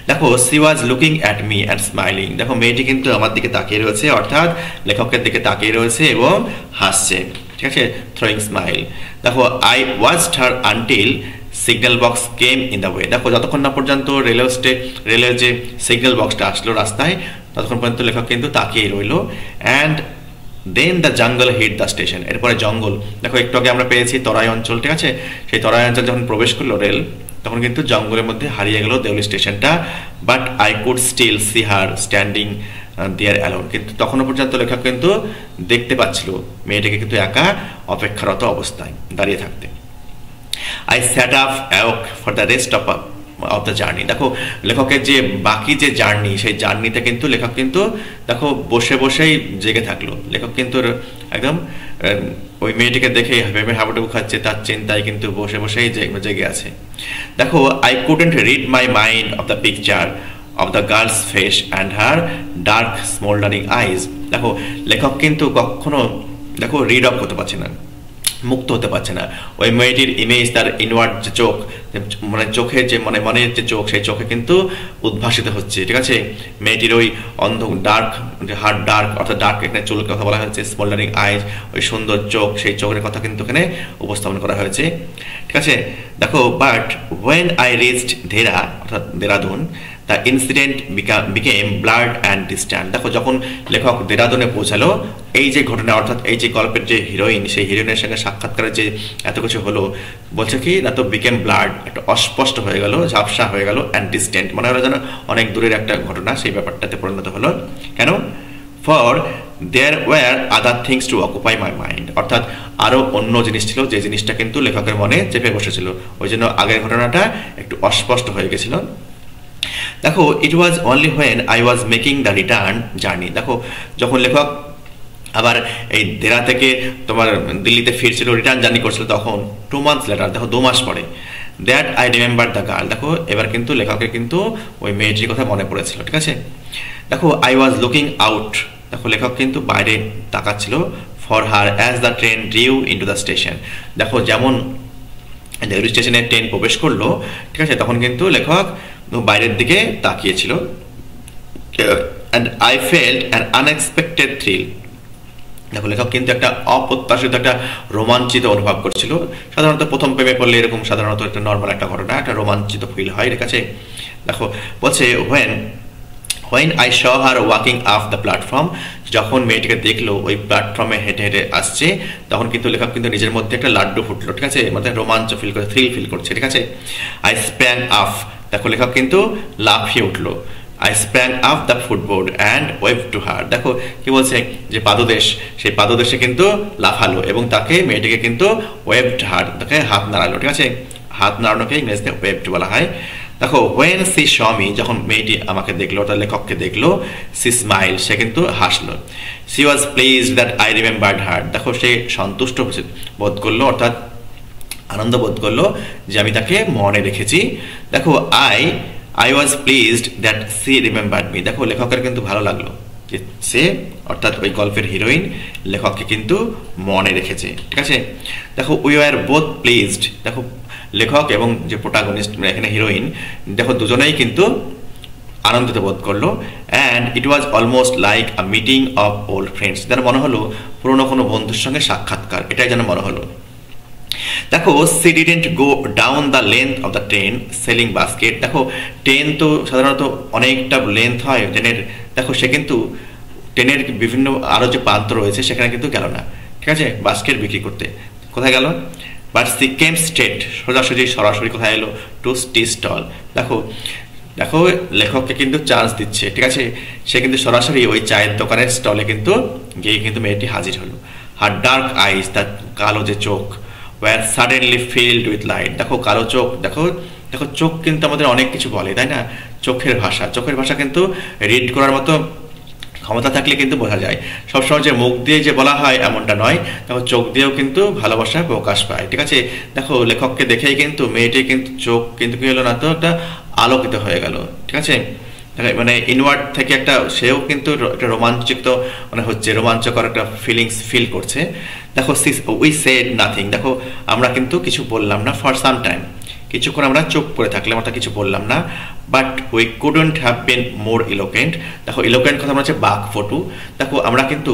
দেখো C was looking at me and smiling, দেখো মেয়েটি কিন্তু আমার দিকে তাকিয়ে রয়েছে, অর্থাৎ লেখকের দিকে তাকিয়ে রয়েছে এবং হাসছে, ঠিক আছে, থ্রোয়িং স্মাইল। দেখো I watched her until signal box came in the way. দেখো যতক্ষণ না পর্যন্ত রেলের যে সিগন্যাল বক্সটা আসলো রাস্তায়, ততক্ষণ পর্যন্ত লেখক কিন্তু তাকিয়েই রইল। And then the jungle hid the station, এরপরে জঙ্গল, দেখো একটু আগে আমরা পেয়েছি তরাই অঞ্চল, ঠিক আছে, সেই তরাই অঞ্চল যখন প্রবেশ করলো রেল, তখন কিন্তু জঙ্গলের মধ্যে হারিয়ে গেল দেউলি স্টেশনটা। But I could still see her standing there alone, কিন্তু তখনও পর্যন্ত লেখক কিন্তু দেখতে পাচ্ছিল মেয়েটাকে কিন্তু একা অপেক্ষারত অবস্থায় দাঁড়িয়ে থাকতে। I sat up awake for the rest of the journey. দেখো লেখকের যে বাকি যে জার্নি, সেই জার্নিতে কিন্তু লেখক কিন্তু দেখো বসেই জেগে থাকলো। লেখক কিন্তু একদম ওই মেয়েটিকে দেখে ভেবে হাবুডুবু খাচ্ছে, তার চিন্তায় কিন্তু বসেই জেগে আছে। দেখো I couldn't read my mind of the picture of the girl's face and her dark smouldering eyes. দেখো লেখক কিন্তু কখনো দেখো রিড অফ করতে পারছে না, মুক্ত হতে পারছে না ওই মেয়েটির ইমেজ, তার ইনওয়ার্ড যে চোখ, মানে চোখের যে মনের যে চোখ, সেই চোখে কিন্তু উদ্ভাসিত হচ্ছে, ঠিক আছে, মেয়েটির ওই অন্ধ ডার্ক, হার্ড ডার্ক, অর্থাৎ ডার্ক এখানে চুলের কথা বলা হয়েছে, স্মোল্ডারিং আইজ, ওই সুন্দর চোখ, সেই চোখের কথা কিন্তু এখানে উপস্থাপন করা হয়েছে, ঠিক আছে। দেখো but when I reached Dehra, অর্থাৎ Dehradun, the incident became blurred and distant. দেখো যখন লেখক দেরাদুনে পৌঁছালো, এই যে ঘটনা, অর্থাৎ এই যে গল্পের যে হিরোইন, সেই হিরোইনের সঙ্গে সাক্ষাৎকারের যে এত কিছু হলো, বলছে কি না, তো বিকেম ব্লার্ড, একটা অস্পষ্ট হয়ে গেল, ঝাপসা হয়ে গেল, অ্যান্ড ডিস্ট্যান্ট, মনে হলো যেন অনেক দূরের একটা ঘটনা, সেই ব্যাপারটাতে পরিণত হলো। কেন? For there were other things to occupy my mind, অর্থাৎ আরও অন্য জিনিস ছিল, যে জিনিসটা কিন্তু লেখকের মনে চেপে বসেছিল, ওই জন্য আগের ঘটনাটা একটু অস্পষ্ট হয়ে গেছিল। দেখো it was only when I was making the return journey. দেখো যখন লেখক আবার এই দেরা থেকে তোমার দিল্লিতে ফিরছিল, রিটার্ন জার্নি করছিল, তখন 2 months লেটার, দেখো 2 মাস পরে, that I remember the girl. দেখো এবার কিন্তু লেখকের কিন্তু ওই মেয়েটির কথা মনে পড়েছিল, ঠিক আছে। দেখো আই ওয়াজ লুকিং আউট, দেখো লেখক কিন্তু বাইরে তাকাচ্ছিল, for her as the train drew into the station. দেখো যেমন দেউলি স্টেশনে ট্রেন প্রবেশ করলো, ঠিক আছে, তখন কিন্তু লেখক বাইরের দিকে তাকিয়েছিল। And I felt an unexpected thrill, দেখো লেখক কিন্তু একটা অপ্রত্যাশিত একটা রোমাঞ্চিত অনুভব করছিল। সাধারণত প্রথম প্রেমে পড়লে এরকম সাধারণত একটা নর্মাল একটা ঘটনা, একটা রোমাঞ্চিত ফিল হয় এর কাছে। দেখো বলছে when I saw her walking off the platform, যখন মেয়েটিকে দেখলো ওই প্ল্যাটফর্মে হেঁটে হেঁটে আসছে, তখন কিন্তু লেখক কিন্তু নিজের মধ্যে একটা লাড্ডু ফুটলো, ঠিক আছে, মানে রোমাঞ্চ ফিল করে, থ্রিল ফিল করছে, ঠিক আছে। I sprang off, দেখো লেখক কিন্তু লাফিয়ে উঠলো। I sprang off the footboard and waved to her, দেখো কি বলছে যে পাদদেশ, সেই পাদদেশে কিন্তু লাফালো এবং তাকে মেয়েটিকে কিন্তু waved her, তাকে হাত নাড়ালো, ঠিক আছে। হাত নাড়ানোকে ইংরেজিতে waved বলা হয়। দেখো when she saw me, যখন মেয়েটি আমাকে দেখলো, তার লেখককে দেখলো, she smiled, সে কিন্তু হাসলো। she was pleased that I remembered her, দেখো সে সন্তুষ্ট বোধ করলো, অর্থাৎ আনন্দ বোধ করলো যে আমি তাকে মনে রেখেছি। দেখো I was pleased that she remembered me, দেখো লেখকের কিন্তু ভালো লাগলো যে সে, অর্থাৎ ওই গল্পের হিরোইন লেখককে কিন্তু মনে রেখেছে, ঠিক আছে। দেখো we were both pleased, দেখো লেখক এবং যে প্রোটাগনিস্ট এখানে হিরোইন, দেখো দুজনেই কিন্তু আনন্দিত বোধ করলো। And it was almost like a meeting of old friends, যেন মনে হলো পুরনো কোনো বন্ধুর সঙ্গে সাক্ষাৎকার, এটাই যেন মনে হলো। দেখো she didn't go down the length of the train selling basket, দেখো ট্রেন তো সাধারণত অনেকটা লেন্থ হয় ট্রেনের, দেখো সে কিন্তু ট্রেনের বিভিন্ন আরও যে প্রান্ত রয়েছে সেখানে কিন্তু গেল না, ঠিক আছে, বাস্কেট বিক্রি করতে। কোথায় গেল? বাট সি কেম স্ট্রেট, সরাসরি কোথায় এলো? To tea stall. দেখো দেখো লেখককে কিন্তু চান্স দিচ্ছে, ঠিক আছে, সে কিন্তু সরাসরি ওই চায়ের দোকানের স্টলে কিন্তু গিয়ে কিন্তু মেয়েটি হাজির হলো। হার ডার্ক আইস, তার কালো যে চোখ, were suddenly filled with light, দেখো কালো চোখ, দেখো দেখো চোখ কিন্তু আমাদের অনেক কিছু বলে, তাই না? চোখের ভাষা কিন্তু রিড করার মতো ক্ষমতা থাকলে কিন্তু বোঝা যায়। সবসময় যে মুখ দিয়ে যে বলা হয় এমনটা নয়, দেখো চোখ দিয়েও কিন্তু ভালোবাসা প্রকাশ পায়, ঠিক আছে। দেখো লেখককে দেখেই কিন্তু মেয়েটির কিন্তু চোখ কিন্তু কি হলো না তো একটা আলোকিত হয়ে গেল, ঠিক আছে, মানে ইনওয়ার্ড থেকে একটা সেও কিন্তু একটা রোমাঞ্চিত মানে হচ্ছে, রোমাঞ্চকর একটা ফিলিংস ফিল করছে। দেখো উই সেড নাথিং, দেখো আমরা কিন্তু কিছু বললাম না ফর সাম টাইম, কিছুক্ষণ আমরা চুপ করে থাকলাম, অর্থাৎ কিছু বললাম না। But we couldn't have been more eloquent, দেখো ইলোকেন্ট কথা হচ্ছে বাকপটু, দেখো আমরা কিন্তু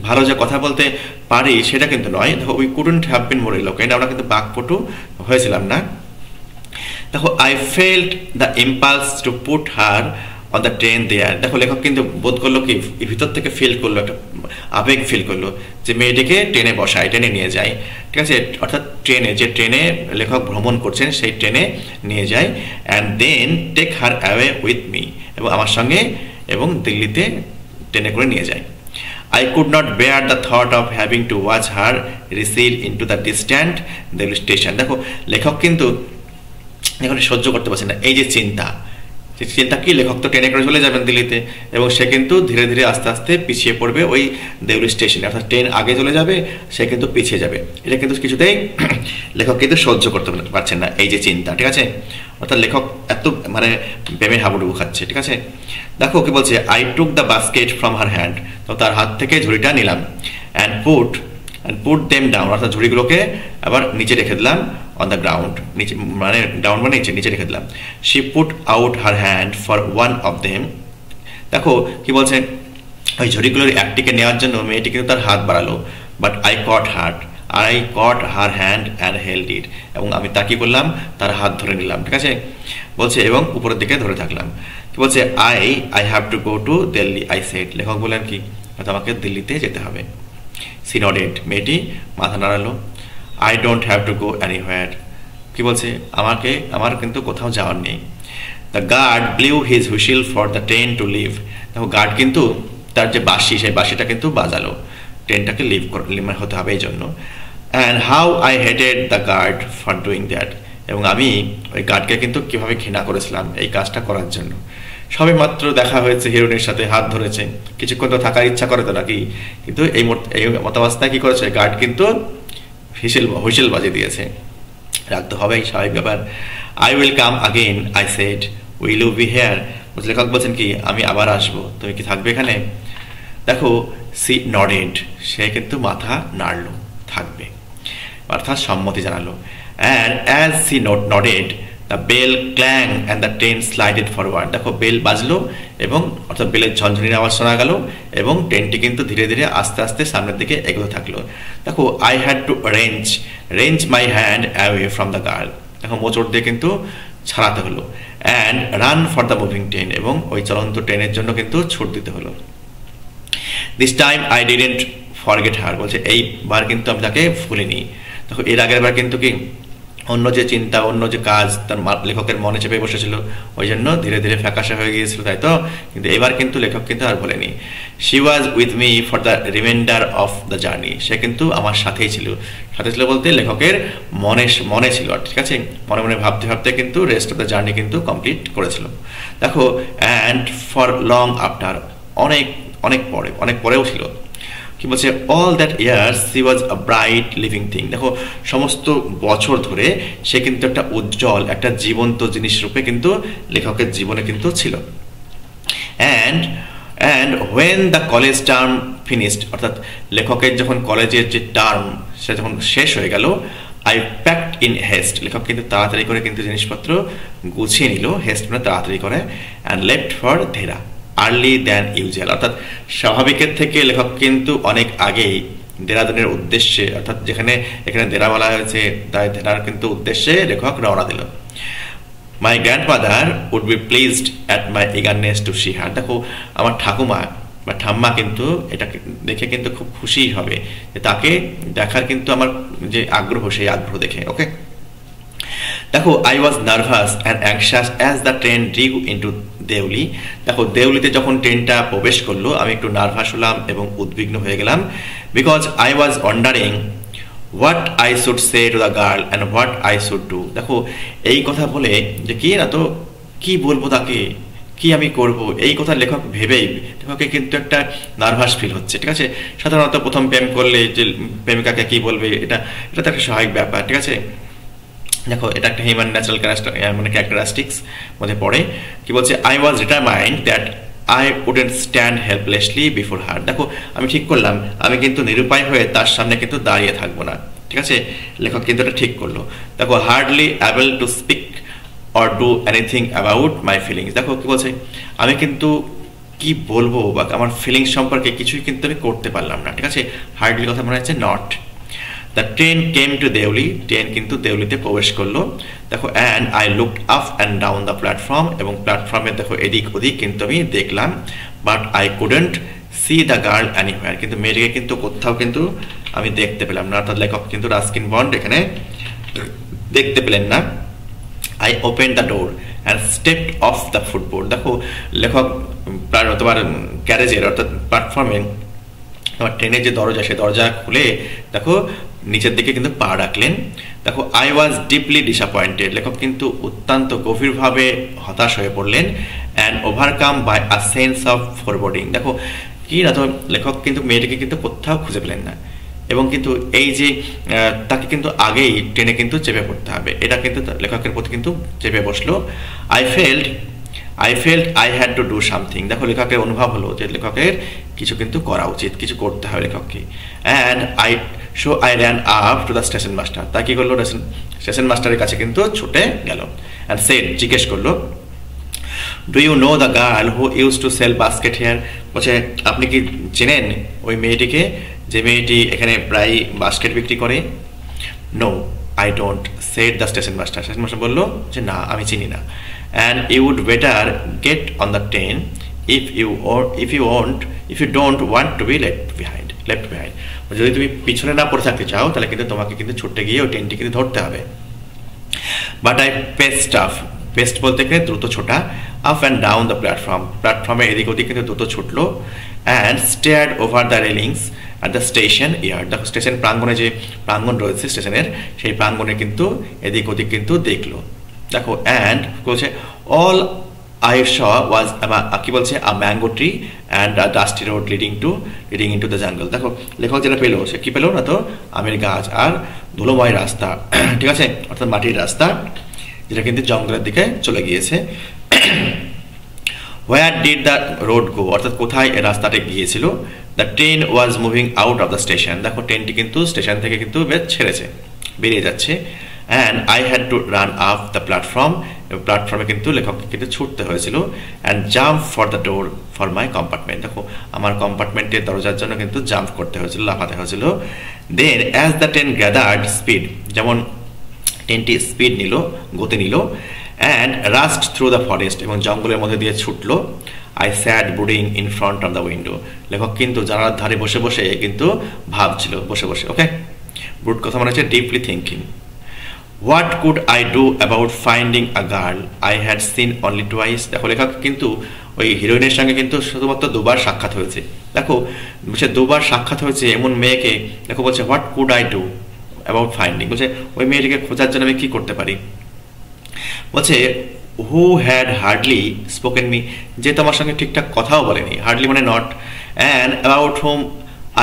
ভালো যে কথা বলতে পারি সেটা কিন্তু নয়, দেখো we couldn't have been more eloquent, আমরা কিন্তু বাকপটু হয়েছিলাম না। দেখো I felt the impulse to put her on the train there, দেখো লেখক কিন্তু বোধ করলো কি, ভিতর থেকে ফিল করলো, একটা আবেগ ফিল করলো যে মেয়েটিকে ট্রেনে বসায়, ট্রেনে নিয়ে যায়, ঠিক আছে, অর্থাৎ যে ট্রেনে লেখক ভ্রমণ করছেন সেই ট্রেনে নিয়ে যায়। And then take her away with me, এবং আমার সঙ্গে এবং দিল্লিতে ট্রেনে করে নিয়ে যায়। I could not bear the thought of having to watch her recede into the distant Delhi station, দেখো লেখক কিন্তু এখন সহ্য করতে পারছে না এই যে চিন্তা কি, লেখক তো ট্রেনে করে চলে যাবেন দিল্লিতে এবং সে কিন্তু ধীরে ধীরে আস্তে আস্তে পিছিয়ে পড়বে ওই দেউলি স্টেশনে, অর্থাৎ ট্রেন আগে চলে যাবে, সে কিন্তু পিছিয়ে যাবে। এটা কিন্তু কিছুতেই লেখক কিন্তু সহ্য করতে পারছেন না এই যে চিন্তা, ঠিক আছে, অর্থাৎ লেখক এত মানে প্রেমে হাবুডুবু খাচ্ছে, ঠিক আছে। দেখো কি বলছে, I took the basket from her hand, তো তার হাত থেকে ঝুড়িটা নিলাম। অ্যান্ড পুট দেম ডাউন, অর্থাৎ ঝুড়িগুলোকে আবার নিচে রেখে দিলাম অন দ্য গ্রাউন্ড, নিচে মানে ডাউন মানে নিচে রেখে দিলাম। She put out her hand for one of them, দেখো কি বলছে, ওই ঝুড়িগুলোর একটিকে নেওয়ার জন্য মেয়েটি কিন্তু তার হাত বাড়ালো। But I caught her hand and held it, এবং আমি তা কি করলাম, তার হাত ধরে নিলাম, ঠিক আছে, বলছে, এবং উপরের দিকে ধরে থাকলাম। কি বলছে, I have to go to Delhi, I said, লেখক বললেন কি, আমাকে দিল্লিতে যেতে হবে। সি নডেড, মেয়েটি মাথা নাড়ালো। I don't have to go anywhere, কি বলছে, আমার কিন্তু কোথাও যাওয়ার নেই। The guard blew his whistle for the train to leave, দেখো গার্ড কিন্তু তার যে বাঁশি সেই বাঁশিটা কিন্তু বাজালো ট্রেনটাকে লিভ হতে হবে এই জন্য। And how I hated the guard for doing that, এবং আমি ওই গার্ডকে কিন্তু কীভাবে ঘৃণা করেছিলাম এই কাজটা করার জন্য। সবে মাত্র দেখা হয়েছে, হিরোইনের সাথে হাত ধরেছে, কিছুক্ষণ তো থাকার ইচ্ছা করে তো নাকি, কিন্তু এই মতাবস্থায় কি করেছে গার্ড কিন্তু হুইসেল বাজিয়ে দিয়েছে, রাখতে হবেই, স্বাভাবিক ব্যাপার। I will come again, I said, will you be here, লেখক বলছেন কি, আমি আবার আসবো, তুমি কি থাকবে এখানে? দেখো সি নডেড, সে কিন্তু মাথা নাড়লো, থাকবে, অর্থাৎ সম্মতি জানালো। And as she nodded the bell clang and the train slided forward. দেখো বেল বাজলো এবং অর্থাৎ বেলের ঝনঝনির আওয়াজ শোনা গেল এবং ট্রেনটি কিন্তু ধীরে ধীরে আস্তে আস্তে সামনের দিকে এগোতে থাকলো। দেখো I had to wrench my hand away from the girl. দেখো মোচড় দিয়ে কিন্তু ছাড়াতে হলো। And ran for the moving train, এবং ওই চলন্ত ট্রেনের জন্য কিন্তু ছুট দিতে হলো। This time I didn't forget her, বলছে এইবার কিন্তু আমি তাকে ভুলিনি। দেখো এর আগের বার কিন্তু কি অন্য যে চিন্তা, অন্য যে কাজ তার লেখকের মনে চেপে বসেছিল, ওই জন্য ধীরে ধীরে ফ্যাকাশে হয়ে গিয়েছিল, তাই তো। কিন্তু এবার কিন্তু লেখক কিন্তু আর বলেনি। She was with me for the reminder of the journey, সে কিন্তু আমার সাথেই ছিল। সাথে ছিল বলতে লেখকের মনে ছিল, ঠিক আছে, মনে মনে ভাবতে ভাবতে কিন্তু রেস্ট অফ দ্য জার্নি কিন্তু কমপ্লিট করেছিল। দেখো অ্যান্ড ফর লং আফটার, অনেক পরেও ছিল। কি বলছে, all that years she was a bright living thing. দেখো সমস্ত বছর ধরে সে কিন্তু একটা উজ্জ্বল, একটা জীবন্ত জিনিস রূপে কিন্তু লেখকের জীবনে কিন্তু ছিল। And when the college term finished, অর্থাৎ লেখকের যখন কলেজের যে টার্ম সে যখন শেষ হয়ে গেল, আই প্যাকড ইন হেস্ট, লেখক কিন্তু তাড়াতাড়ি করে কিন্তু জিনিসপত্র গুছিয়ে নিল, হেস্ট মানে তাড়াতাড়ি করে, and left for Dehra early than usual, অর্থাৎ স্বাভাবিকের থেকে লেখক কিন্তু অনেক আগেই দেরাদুনের উদ্দেশ্যে, অর্থাৎ এখানে দেরা বলা হয়েছে, তাই দেরার কিন্তু উদ্দেশ্যে লেখক রওনা দিল। My grandmother would be pleased at my eagerness to see her. দেখো আমার ঠাকুমা বা ঠাম্মা কিন্তু এটাকে দেখে কিন্তু খুব খুশি হবে, যে তাকে দেখার কিন্তু আমার যে আগ্রহ, সেই আগ্রহ দেখে। ওকে, দেখো I was nervous and anxious as the train drew into Deoli. দেখো দেউলিতে যখন ট্রেনটা প্রবেশ করলো, আমি একটু নার্ভাস হলাম এবং উদ্বিগ্ন হয়ে গেলাম। Because I was wandering what I should say to the girl and what I should do. দেখো এই কথা বলে যে কি না তো কি বলবো তাকে, কি আমি করব, এই কথা লেখক ভেবেই লেখকে কিন্তু একটা নার্ভাস ফিল হচ্ছে, ঠিক আছে। সাধারণত প্রথম প্রেম করলে যে প্রেমিকাকে কি বলবে, এটা তো একটা স্বাভাবিক ব্যাপার, ঠিক আছে। দেখো এটা একটা হিউম্যান ন্যাচারাল মানে ক্যারেক্টারিস্টিক্স মধ্যে পড়ে। কি বলছে, I was determined that I wouldn't stand helplessly before her. দেখো আমি ঠিক করলাম, আমি কিন্তু নিরুপায় হয়ে তার সামনে কিন্তু দাঁড়িয়ে থাকবো না, ঠিক আছে। লেখক কিন্তু এটা ঠিক করলো। দেখো hardly able to speak or do anything about my feelings. দেখো কি বলছে, আমি কিন্তু কি বলবো বা আমার ফিলিংস সম্পর্কে কিছুই কিন্তু আমি করতে পারলাম না, ঠিক আছে। হার্ডলি কথা মনে হচ্ছে not. The train came to Deoli, train কিন্তু দেউলিতে প্রবেশ করলো। দেখো and I looked up and down the platform, এবং প্ল্যাটফর্মে দেখো এদিক ওদিক কিন্তু আমি দেখলাম। But I couldn't see the girl anywhere, কিন্তু মেয়েটিকে কিন্তু কোথাও কিন্তু আমি দেখতে পেলাম না, অর্থাৎ লেখক কিন্তু রাস্কিন বন্ড এখানে দেখতে পেলেন না। I open the door and stepped of the ফুটবোর্ড। দেখো লেখক তোমার ক্যারেজের অর্থাৎ প্ল্যাটফর্মে তোমার ট্রেনের যে দরজা, সে দরজা খুলে দেখো নিচের দিকে কিন্তু পা রাখলেন। দেখো আই ওয়াজ ডিপলি ডিসঅ্যাপয়েন্টেড, লেখক কিন্তু অত্যন্ত গভীরভাবে হতাশ হয়ে পড়লেন। And overcome by a sense of foreboding. দেখো কি না তো লেখক কিন্তু মেয়েটিকে কিন্তু কোথাও খুঁজে পেলেন না, এবং কিন্তু এই যে তাকে কিন্তু আগেই ট্রেনে কিন্তু চেপে পড়তে হবে, এটা কিন্তু লেখকের প্রতি কিন্তু চেপে বসলো। I felt I had to do something. দেখো লেখকের অনুভব হলো যে লেখকের কিছু কিন্তু করা উচিত, কিছু করতে হবে লেখককে। And I ran up to the station master. তা কি করলো, স্টেশন মাস্টারের কাছে কিন্তু ছুটে গেল। অ্যান্ড সেড, জিজ্ঞেস করলো, do you know the girl who used to sell basket here. বলছে আপনি কি চেনেন ওই মেয়েটিকে, যে মেয়েটি এখানে প্রায় বাস্কেট বিক্রি করে। No I don't, said the station master. Station master বললো যে না, আমি চিনি না। And you would better get on the train if you don't want to be left behind. যদি তুমি পিছনে না পড়ে থাকতে চাও, তাহলে কিন্তু তোমাকে কিন্তু ছুটতে গিয়ে ওই ট্রেনটি কিন্তু ধরতে হবে। বাট আই পেস্ট বলতে গেলে দ্রুত ছোটা, আপ অ্যান্ড ডাউন দ্য প্ল্যাটফর্মে এদিক ওদিক কিন্তু দ্রুত ছুটলো। And stared over the railings at the station yard. দেখো স্টেশন প্রাঙ্গণে যে প্রাঙ্গণ রয়েছে স্টেশনের, সেই প্রাঙ্গণে কিন্তু এদিক ওদিক কিন্তু দেখলো। দেখো অ্যান্ড বলছে অল আই স ওয়াজ কি বলছে আ mango tree and a dusty road leading into the jungle. দেখো লেখক যেটা পেলো, সে কি পেলো না তো আমের গাছ আর ধুলোময় রাস্তা, ঠিক আছে, অর্থাৎ মাটির রাস্তা, যেটা কিন্তু জঙ্গলের দিকে চলে গিয়েছে। Where did the road go, অর্থাৎ কোথায় এই রাস্তাটা গিয়েছিল। The train was moving out of the station. দেখো ট্রেনটি কিন্তু স্টেশন থেকে কিন্তু বেরিয়ে যাচ্ছে। And I had to run up the platform, প্ল্যাটফর্মে কিন্তু লেখককে কিন্তু ছুটতে হয়েছিল, and jump for the door for my compartment, দেখো আমার কম্পার্টমেন্টের দরজার জন্য কিন্তু জাম্প করতে হয়েছিল, লাফাতে হয়েছিল। Then as the train gathered speed, যেমন ট্রেনটি স্পিড নিল, গতি নিল, and rushed through the forest, এবং জঙ্গলের মধ্যে দিয়ে ছুটলো, I sat brooding in front of the window, লেখক কিন্তু জানালার ধারে বসে বসে কিন্তু ভাবছিল, বসে বসে। ওকে, ব্রুড কথা মনে হচ্ছে deeply thinking. What could I do about finding a girl I had seen only twice, দেখো লেখক কিন্তু ওই হিরোইনের সঙ্গে কিন্তু শুধুমাত্র দুবার সাক্ষাৎ হয়েছে, দেখো বলছে দুবার সাক্ষাৎ হয়েছে এমন মেয়েকে, দেখো বলছে what could I do about finding, বলছে ওই মেয়েটিকে খোঁজার জন্য আমি কি করতে পারি। বলছে who had hardly spoken me, যে তোমার সঙ্গে ঠিকঠাক কথাও বলেনি, হার্ডলি মানে not, and about home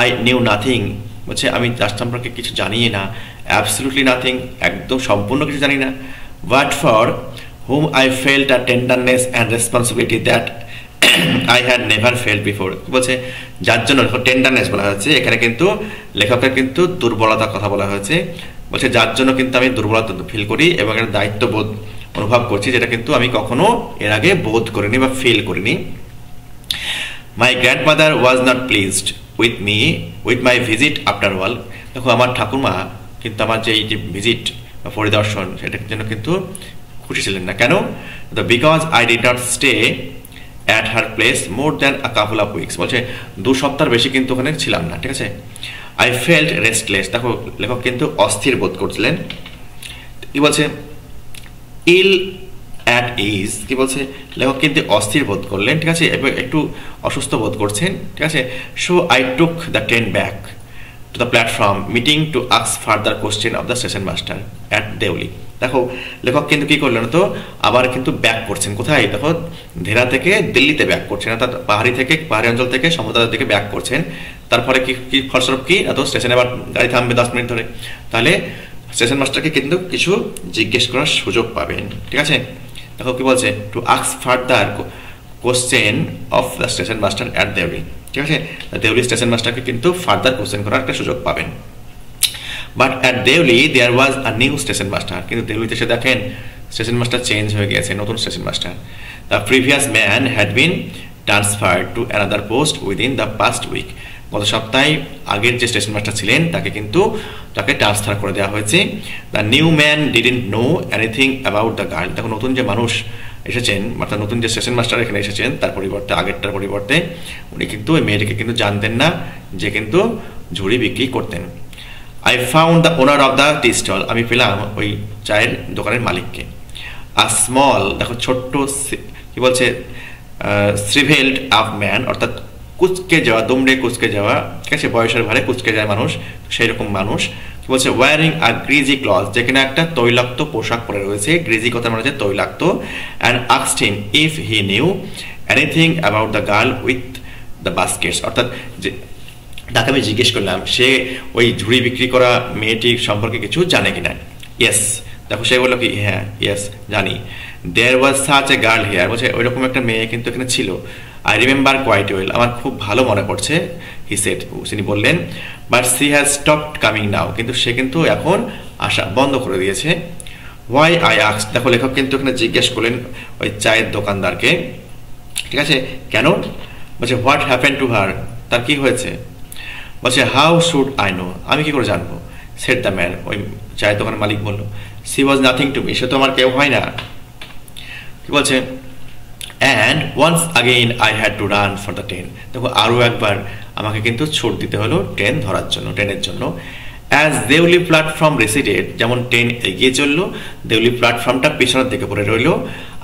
I knew nothing, বলছে আমি তার সম্পর্কে কিছু জানি না, অ্যাবসলিউটলি নাথিং, একদম সম্পূর্ণ কিছু জানি না, but for hmm I felt a tenderness and responsibility that I had never felt before, বলছে যার জন্য টেন্ডারনেস বলা হয়েছে এখানে কিন্তু লেখকের কিন্তু দুর্বলতার কথা বলা হয়েছে, বলছে যার জন্য কিন্তু আমি দুর্বলতা ফিল করি এবং একটা দায়িত্ববোধ অনুভব করছি, যেটা কিন্তু আমি কখনো এর আগে বোধ করিনি বা ফিল করিনি। My grandmother was not pleased with me with my visit after all, দেখো আমার ঠাকুমা কিন্তু আমার যে এই যে ভিজিট বা পরিদর্শন সেটার জন্য কিন্তু খুশি ছিলেন না, কেন? Because I did not stay at her place more than a couple of weeks, বলছে 2 সপ্তাহ বেশি কিন্তু ওখানে ছিলাম না, ঠিক আছে। আই ফেল্ট রেস্টলেস, দেখো লেখক কিন্তু অস্থির বোধ করছিলেন। কি বলছে? ইল অ্যাট ইজ, কি বলছে লেখক কিন্তু অস্থির বোধ করলেন, ঠিক আছে, এবং একটু অসুস্থ বোধ করছেন, ঠিক আছে। So I took the train back to the platform meeting to ask further question of the station master at Deoli, দেখো লেখক কিন্তু কি করলেন তো আবার কিন্তু ব্যাক করছেন, কোথায়? দেখো ধেরা থেকে দিল্লিতে ব্যাক করছেন, অর্থাৎ পাহাড়ি অঞ্চল থেকে সমুদ্রের দিকে ব্যাক করছেন। তারপরে কি ফলস্বরূপ কি না, তো স্টেশনে আবার গাড়ি থামবে 10 মিনিট ধরে, তাহলে স্টেশন মাস্টারকে কিন্তু কিছু জিজ্ঞেস করার সুযোগ পাবেন, ঠিক আছে। দেখো কি বলছে, to ask further question of the station master at Deoli, ঠিক আছে, দেউলি স্টেশন মাস্টারকে কিন্তু ফার্দার কোশ্চেন করার একটা সুযোগ পাবেন। But at Deoli there was a new station master, কিন্তু দেউলিতে এসে দেখেন স্টেশন মাস্টার চেঞ্জ হয়ে গেছে, নতুন station master. The previous man had been transferred to another post within the past week, গত সপ্তাহে আগের যে স্টেশন মাস্টার ছিলেন তাকে ট্রান্সফার করে দেওয়া হয়েছে। The new man didn't know anything about the girl, দেখো নতুন যে মানুষ এসেছেন, অর্থাৎ নতুন যে স্টেশন মাস্টার এখানে এসেছেন তার পরিবর্তে, আগেরটার পরিবর্তে উনি কিন্তু ওই মেয়েটিকে কিন্তু জানতেন না যে কিন্তু ঝুড়ি বিক্রি করতেন। I found the owner of the tea stall, আমি পেলাম ওই চায়ের দোকানের মালিককে। আ স্মল, দেখো ছোট্ট, কি বলছে, শ্রিভেল্ড আপ ম্যান, অর্থাৎ কুচকে যাওয়া, দুমড়ে কুচকে যাওয়া, ঠিক আছে, বয়সের ভারে কুচকে যায় মানুষ, সেই রকম মানুষ। কি বলছে, ওয়ারিং আ গ্রিজি ক্লথ, যেখানে একটা তৈলাক্ত পোশাক পরে রয়েছে, গ্রিজি কথা মানে হচ্ছে তৈলাক্ত। And asked him if he knew anything about the girl with the baskets, অর্থাৎ যে তাকে আমি জিজ্ঞেস করলাম সে ওই ঝুড়ি বিক্রি করা মেয়েটির সম্পর্কে কিছু জানে কিনা। ইয়েস, দেখো সে বললো কি হ্যাঁ ইয়েস জানি। There was such a girl here, বলছে ওইরকম একটা মেয়ে কিন্তু এখানে ছিল। আই রিমেম্বার কোয়াইট ওয়েল, আমার খুব ভালো মনে পড়ছে। হি সেড, তিনি বললেন, but she has stopped coming now, কিন্তু সে কিন্তু এখন আসা বন্ধ করে দিয়েছে। হোয়াই আই আস্ক, দেখো লেখক কিন্তু এখানে জিজ্ঞেস করলেন ওই চায়ের দোকানদারকে, ঠিক আছে, কেন? বলছে হোয়াট হ্যাপেন টু হার, তার কি হয়েছে? বলছে হাউ শুড আই নো, আমি কি করে জানবো? সেড দ্য ম্যান, ওই চায়ের দোকানের মালিক বলল, she was nothing to me, সে তো আমার কেউ হয় না। কি বলছে, and once again I had to run for the train, দেখো আরও একবার আমাকে কিন্তু ছুট দিতে হলো ট্রেন ধরার জন্য, ট্রেনের জন্য। অ্যাজ দেউলি প্ল্যাটফর্ম রেসিডেড, যেমন ট্রেন এগিয়ে চললো, দেউলি প্ল্যাটফর্মটা পেছনের দিকে পড়ে রইল।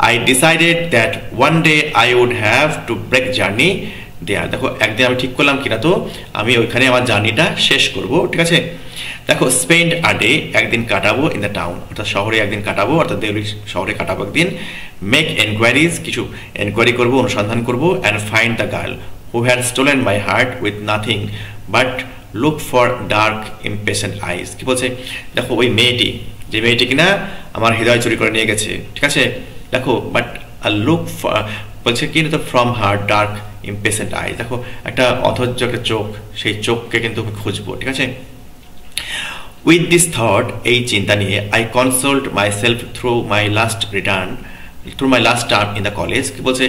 I decided that one day I would have to break journey there, দেখো একদিন আমি ঠিক করলাম কিনা তো আমি ওইখানে আমার জার্নিটা শেষ করব, ঠিক আছে। দেখো স্পেন্ড আ ডে, একদিন কাটাবো ইন দ্য টাউন, অর্থাৎ শহরে একদিন কাটাবো, অর্থাৎ দেউলি শহরে কাটাবো একদিন। মেক এনকোয়ারিজ, কিছু এনকোয়ারি করবো, অনুসন্ধান করবো। And find the girl who had stolen my heart with nothing but look for dark impatient eyes, কি বলছে, দেখো ওই মেয়েটি, যে মেয়েটি কিনা আমার হৃদয় চুরি করে নিয়ে গেছে, ঠিক আছে, দেখো বাট লুক বলছে কি না, from her dark impatient I, দেখো একটা অধৈর্য একটা চোখ, সেই চোখকে কিন্তু খুঁজবো, ঠিক আছে। উইথ দিস থট, এই চিন্তা নিয়ে, I consoled myself through my last term in the college. কি বলছে,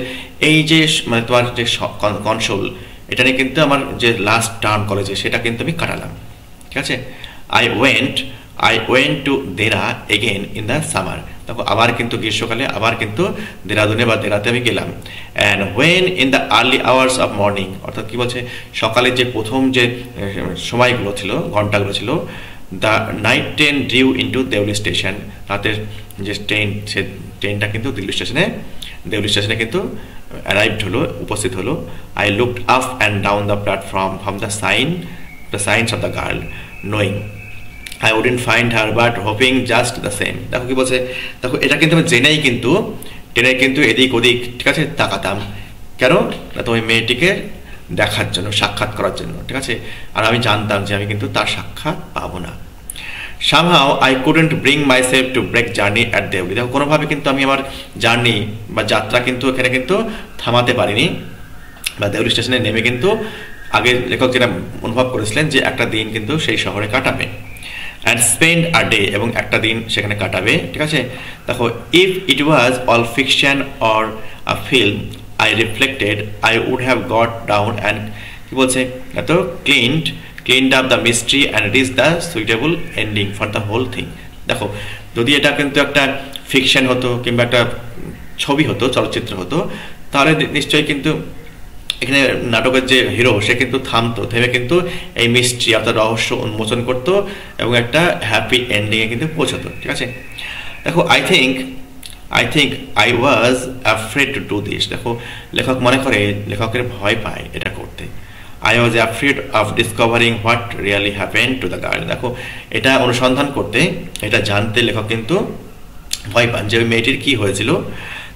এই যে মানে তোমার যে কনসোল, এটা নিয়ে কিন্তু আমার যে লাস্ট টার্ম কলেজে সেটা কিন্তু আমি কাটালাম। ঠিক আছে, I went to Dehra again in the summer. দেখো আবার কিন্তু গ্রীষ্মকালে আবার কিন্তু দেরাদুনে বা দেরাতে আমি গেলাম। And when in the early hours of morning, অর্থাৎ কি বলছে, সকালের যে প্রথম যে সময়গুলো ছিল, ঘন্টাগুলো ছিল, the night train due into Deoli station, রাতের যে ট্রেন, সে ট্রেনটা কিন্তু দেউলি স্টেশনে কিন্তু অ্যারাইভড হলো, উপস্থিত হলো। I looked up and down the platform from the signs of the girl, knowing I wouldn't find her but hoping just the same। দেখো কি বলছে, দেখো এটা কিন্তু আমি জেনেই কিন্তু ট্রেনে কিন্তু এদিক ওদিক, ঠিক আছে, তাকাতাম। কেন না, তো ওই মেয়েটিকে দেখার জন্য, সাক্ষাৎ করার জন্য। ঠিক আছে, আর আমি জানতাম যে আমি কিন্তু তার সাক্ষাৎ পাবো না। somehow I couldn't bring myself to break journey at Deuli. দেখো কোনোভাবে কিন্তু আমি আমার জার্নি বা যাত্রা কিন্তু এখানে কিন্তু থামাতে পারিনি, বা দেউলি স্টেশনে নেমে কিন্তু আগে লেখক যেটা অনুভব করেছিলেন যে একটা দিন কিন্তু সেই শহরে কাটাবে, অ্যান্ড স্পেন্ড আ ডে, এবং একটা দিন সেখানে কাটাবে। ঠিক আছে, দেখো if it was all fiction or a film, I reflected, I would have got down and কি বলছে, এত cleaned up the mystery and reach the suitable ending for the whole thing. দেখো যদি এটা কিন্তু একটা ফিকশন হতো কিংবা একটা ছবি হতো, চলচ্চিত্র হতো, তাহলে নিশ্চয়ই কিন্তু এখানে নাটকের যে হিরো সে কিন্তু থেমে কিন্তু এই মিস্ট্রি অর্থাৎ রহস্য উন্মোচন করতো এবং একটা হ্যাপি এন্ডিংয়ে কিন্তু পৌঁছতো। ঠিক আছে, দেখো I think I was afraid to do this. দেখো লেখক মনে করে, লেখকের ভয় পায় এটা করতে। I was afraid of discovering what really happen to the girl. দেখো এটা অনুসন্ধান করতে, এটা জানতে লেখক কিন্তু ভয় পান যে ওই মেয়েটির কি হয়েছিল।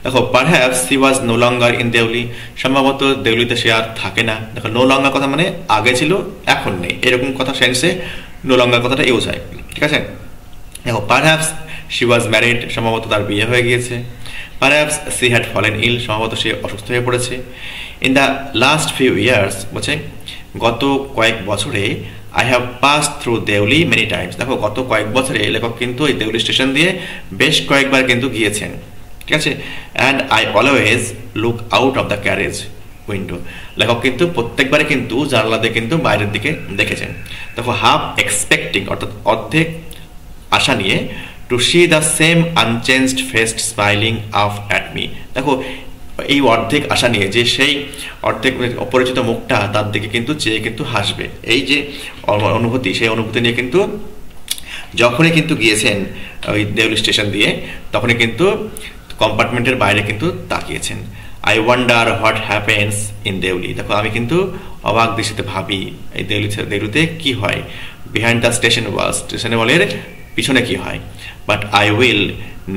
দেখো perhaps she was no longer in Deoli, সম্ভবত দেউলিতে সে আর থাকে না। দেখো নো লঙ্গার কথা মানে আগে ছিল এখন নেই, এরকম কথা সেন্সে নো লঙ্গার কথাটা ইউজ হয়। ঠিক আছে, দেখো পারহ্যাপস শি ওয়াজ ম্যারিড, সম্ভবত তার বিয়ে হয়ে গিয়েছে। Perhaps she had fallen ill, সম্ভবত সে অসুস্থ হয়ে পড়েছে। In the last few years, বলছে গত কয়েক বছরে, I have pass through Deoli many times. দেখো গত কয়েক বছরে লেখক কিন্তু এই দেউলি স্টেশন দিয়ে বেশ কয়েকবার কিন্তু গিয়েছেন। ঠিক আছে, and I always look out of the carriage window. লেখক কিন্তু প্রত্যেকবারে কিন্তু জানলা দিয়ে কিন্তু বাইরের দিকে দেখেছেন। দেখো হাফ এক্সপেক্টিং, অর্থাৎ অর্ধেক আশা নিয়ে, to see the same unchanged faced smiling up at me. দেখো এই অর্ধেক আশা নিয়ে যে সেই অর্ধেক অপরিচিত মুখটা তার দিকে কিন্তু চেয়ে কিন্তু হাসবে, এই যে অনুভূতি, সেই অনুভূতি নিয়ে কিন্তু যখনই কিন্তু গিয়েছেন ওই দেউলি স্টেশন দিয়ে, তখনই কিন্তু কম্পার্টমেন্টের বাইরে কিন্তু তাকিয়েছেন। I wonder what happens in Deoli. দেখো আমি কিন্তু অবাক দৃষ্টিতে ভাবি এই দেউলিতে কি হয়, বিহাইন্ড দ্য স্টেশন ওয়ালের পিছনে কি হয়। But I will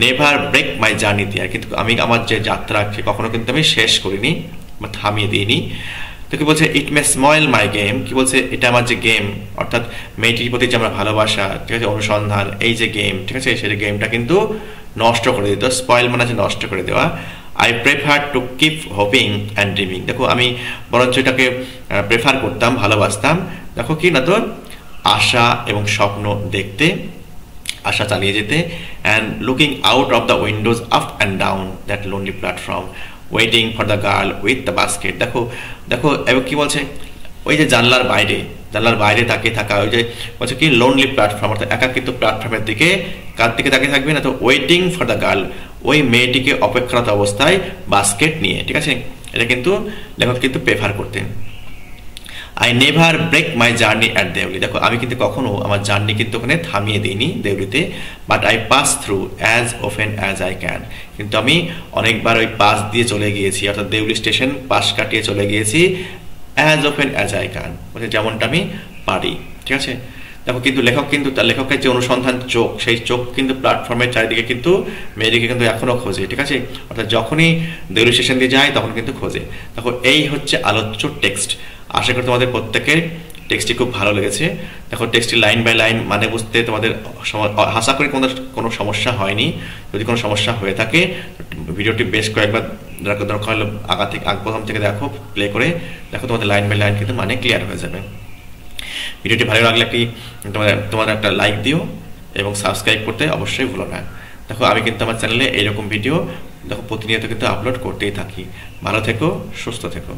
never break my journey there, কিন্তু আমি আমার যে যাত্রা কখনো কিন্তু আমি শেষ করিনি বা থামিয়ে দিইনি। তো কি বলছে, ইট মে স্ময়েল মাই গেম। কি বলছে, এটা আমার যে গেম, অর্থাৎ মেয়েটির প্রতি যে আমার ভালোবাসা, ঠিক আছে, অনুসন্ধান, এই যে গেম, ঠিক আছে, সেই গেমটা কিন্তু নষ্ট করে দিত। স্পয়েল মানে হচ্ছে নষ্ট করে দেওয়া। I prefer to keep hoping and dreaming. দেখো আমি বরঞ্চ এটাকে প্রেফার করতাম, ভালোবাসতাম। দেখো কি না, তো আশা এবং স্বপ্ন দেখতে, আশা চালিয়ে যেতে। And looking out of the Windows up and down that lonely platform waiting for the girl with the basket. দেখো এবং কি বলছে, ওই যে জানলার বাইরে তাকিয়ে থাকা, ওই যে বলছে কি লোনলি প্ল্যাটফর্ম, অর্থাৎ একাকিত্ব প্ল্যাটফর্মের দিকে, কার দিকে তাকিয়ে থাকবে না, তো ওয়েটিং ফর দ্য গার্ল, ওই মেয়েটিকে অপেক্ষারত অবস্থায় বাস্কেট নিয়ে। ঠিক আছে, এটা কিন্তু লেখক কিন্তু প্রেফার করতেন। I never break my journey at Deoli. দেখো আমি কিন্তু কখনো আমার জার্নি কিন্তু ওখানে থামিয়ে দিইনি দেউলিতে। But I pass through as often as I can, কিন্তু আমি অনেকবার ওই পাস দিয়ে চলে গিয়েছি, অর্থাৎ দেউলি স্টেশন পাশ কাটিয়ে চলে গিয়েছি। As open as I can, মানে যেমনটা আমি পারি। ঠিক আছে, দেখো কিন্তু লেখক কিন্তু তার লেখকের যে অনুসন্ধান চোখ, সেই চোখ কিন্তু প্ল্যাটফর্মের চারিদিকে কিন্তু মেয়েদিকে কিন্তু এখনো খোঁজে। ঠিক আছে, অর্থাৎ যখনই দেউলি স্টেশন দিয়ে যায় তখন কিন্তু খোঁজে। দেখো এই হচ্ছে আলোচ্য টেক্সট। আশা করি তোমাদের প্রত্যেকের টেক্সটটি খুব ভালো লেগেছে। দেখো টেক্সটটি লাইন বাই লাইন মানে বুঝতে তোমাদের আশা করি কোনো সমস্যা হয়নি। যদি কোনো সমস্যা হয়ে থাকে ভিডিওটি বেশ কয়েকবার দরকার হলে প্রথম থেকে দেখো, প্লে করে দেখো, তোমাদের লাইন বাই লাইন কিন্তু মানে ক্লিয়ার হয়ে যাবে। ভিডিওটি ভালো লাগলে একটি তোমাদের একটা লাইক দিও এবং সাবস্ক্রাইব করতে অবশ্যই ভুলো না। দেখো আমি কিন্তু আমার চ্যানেলে এইরকম ভিডিও দেখো প্রতিনিয়ত কিন্তু আপলোড করতেই থাকি। ভালো থেকো, সুস্থ থেকো।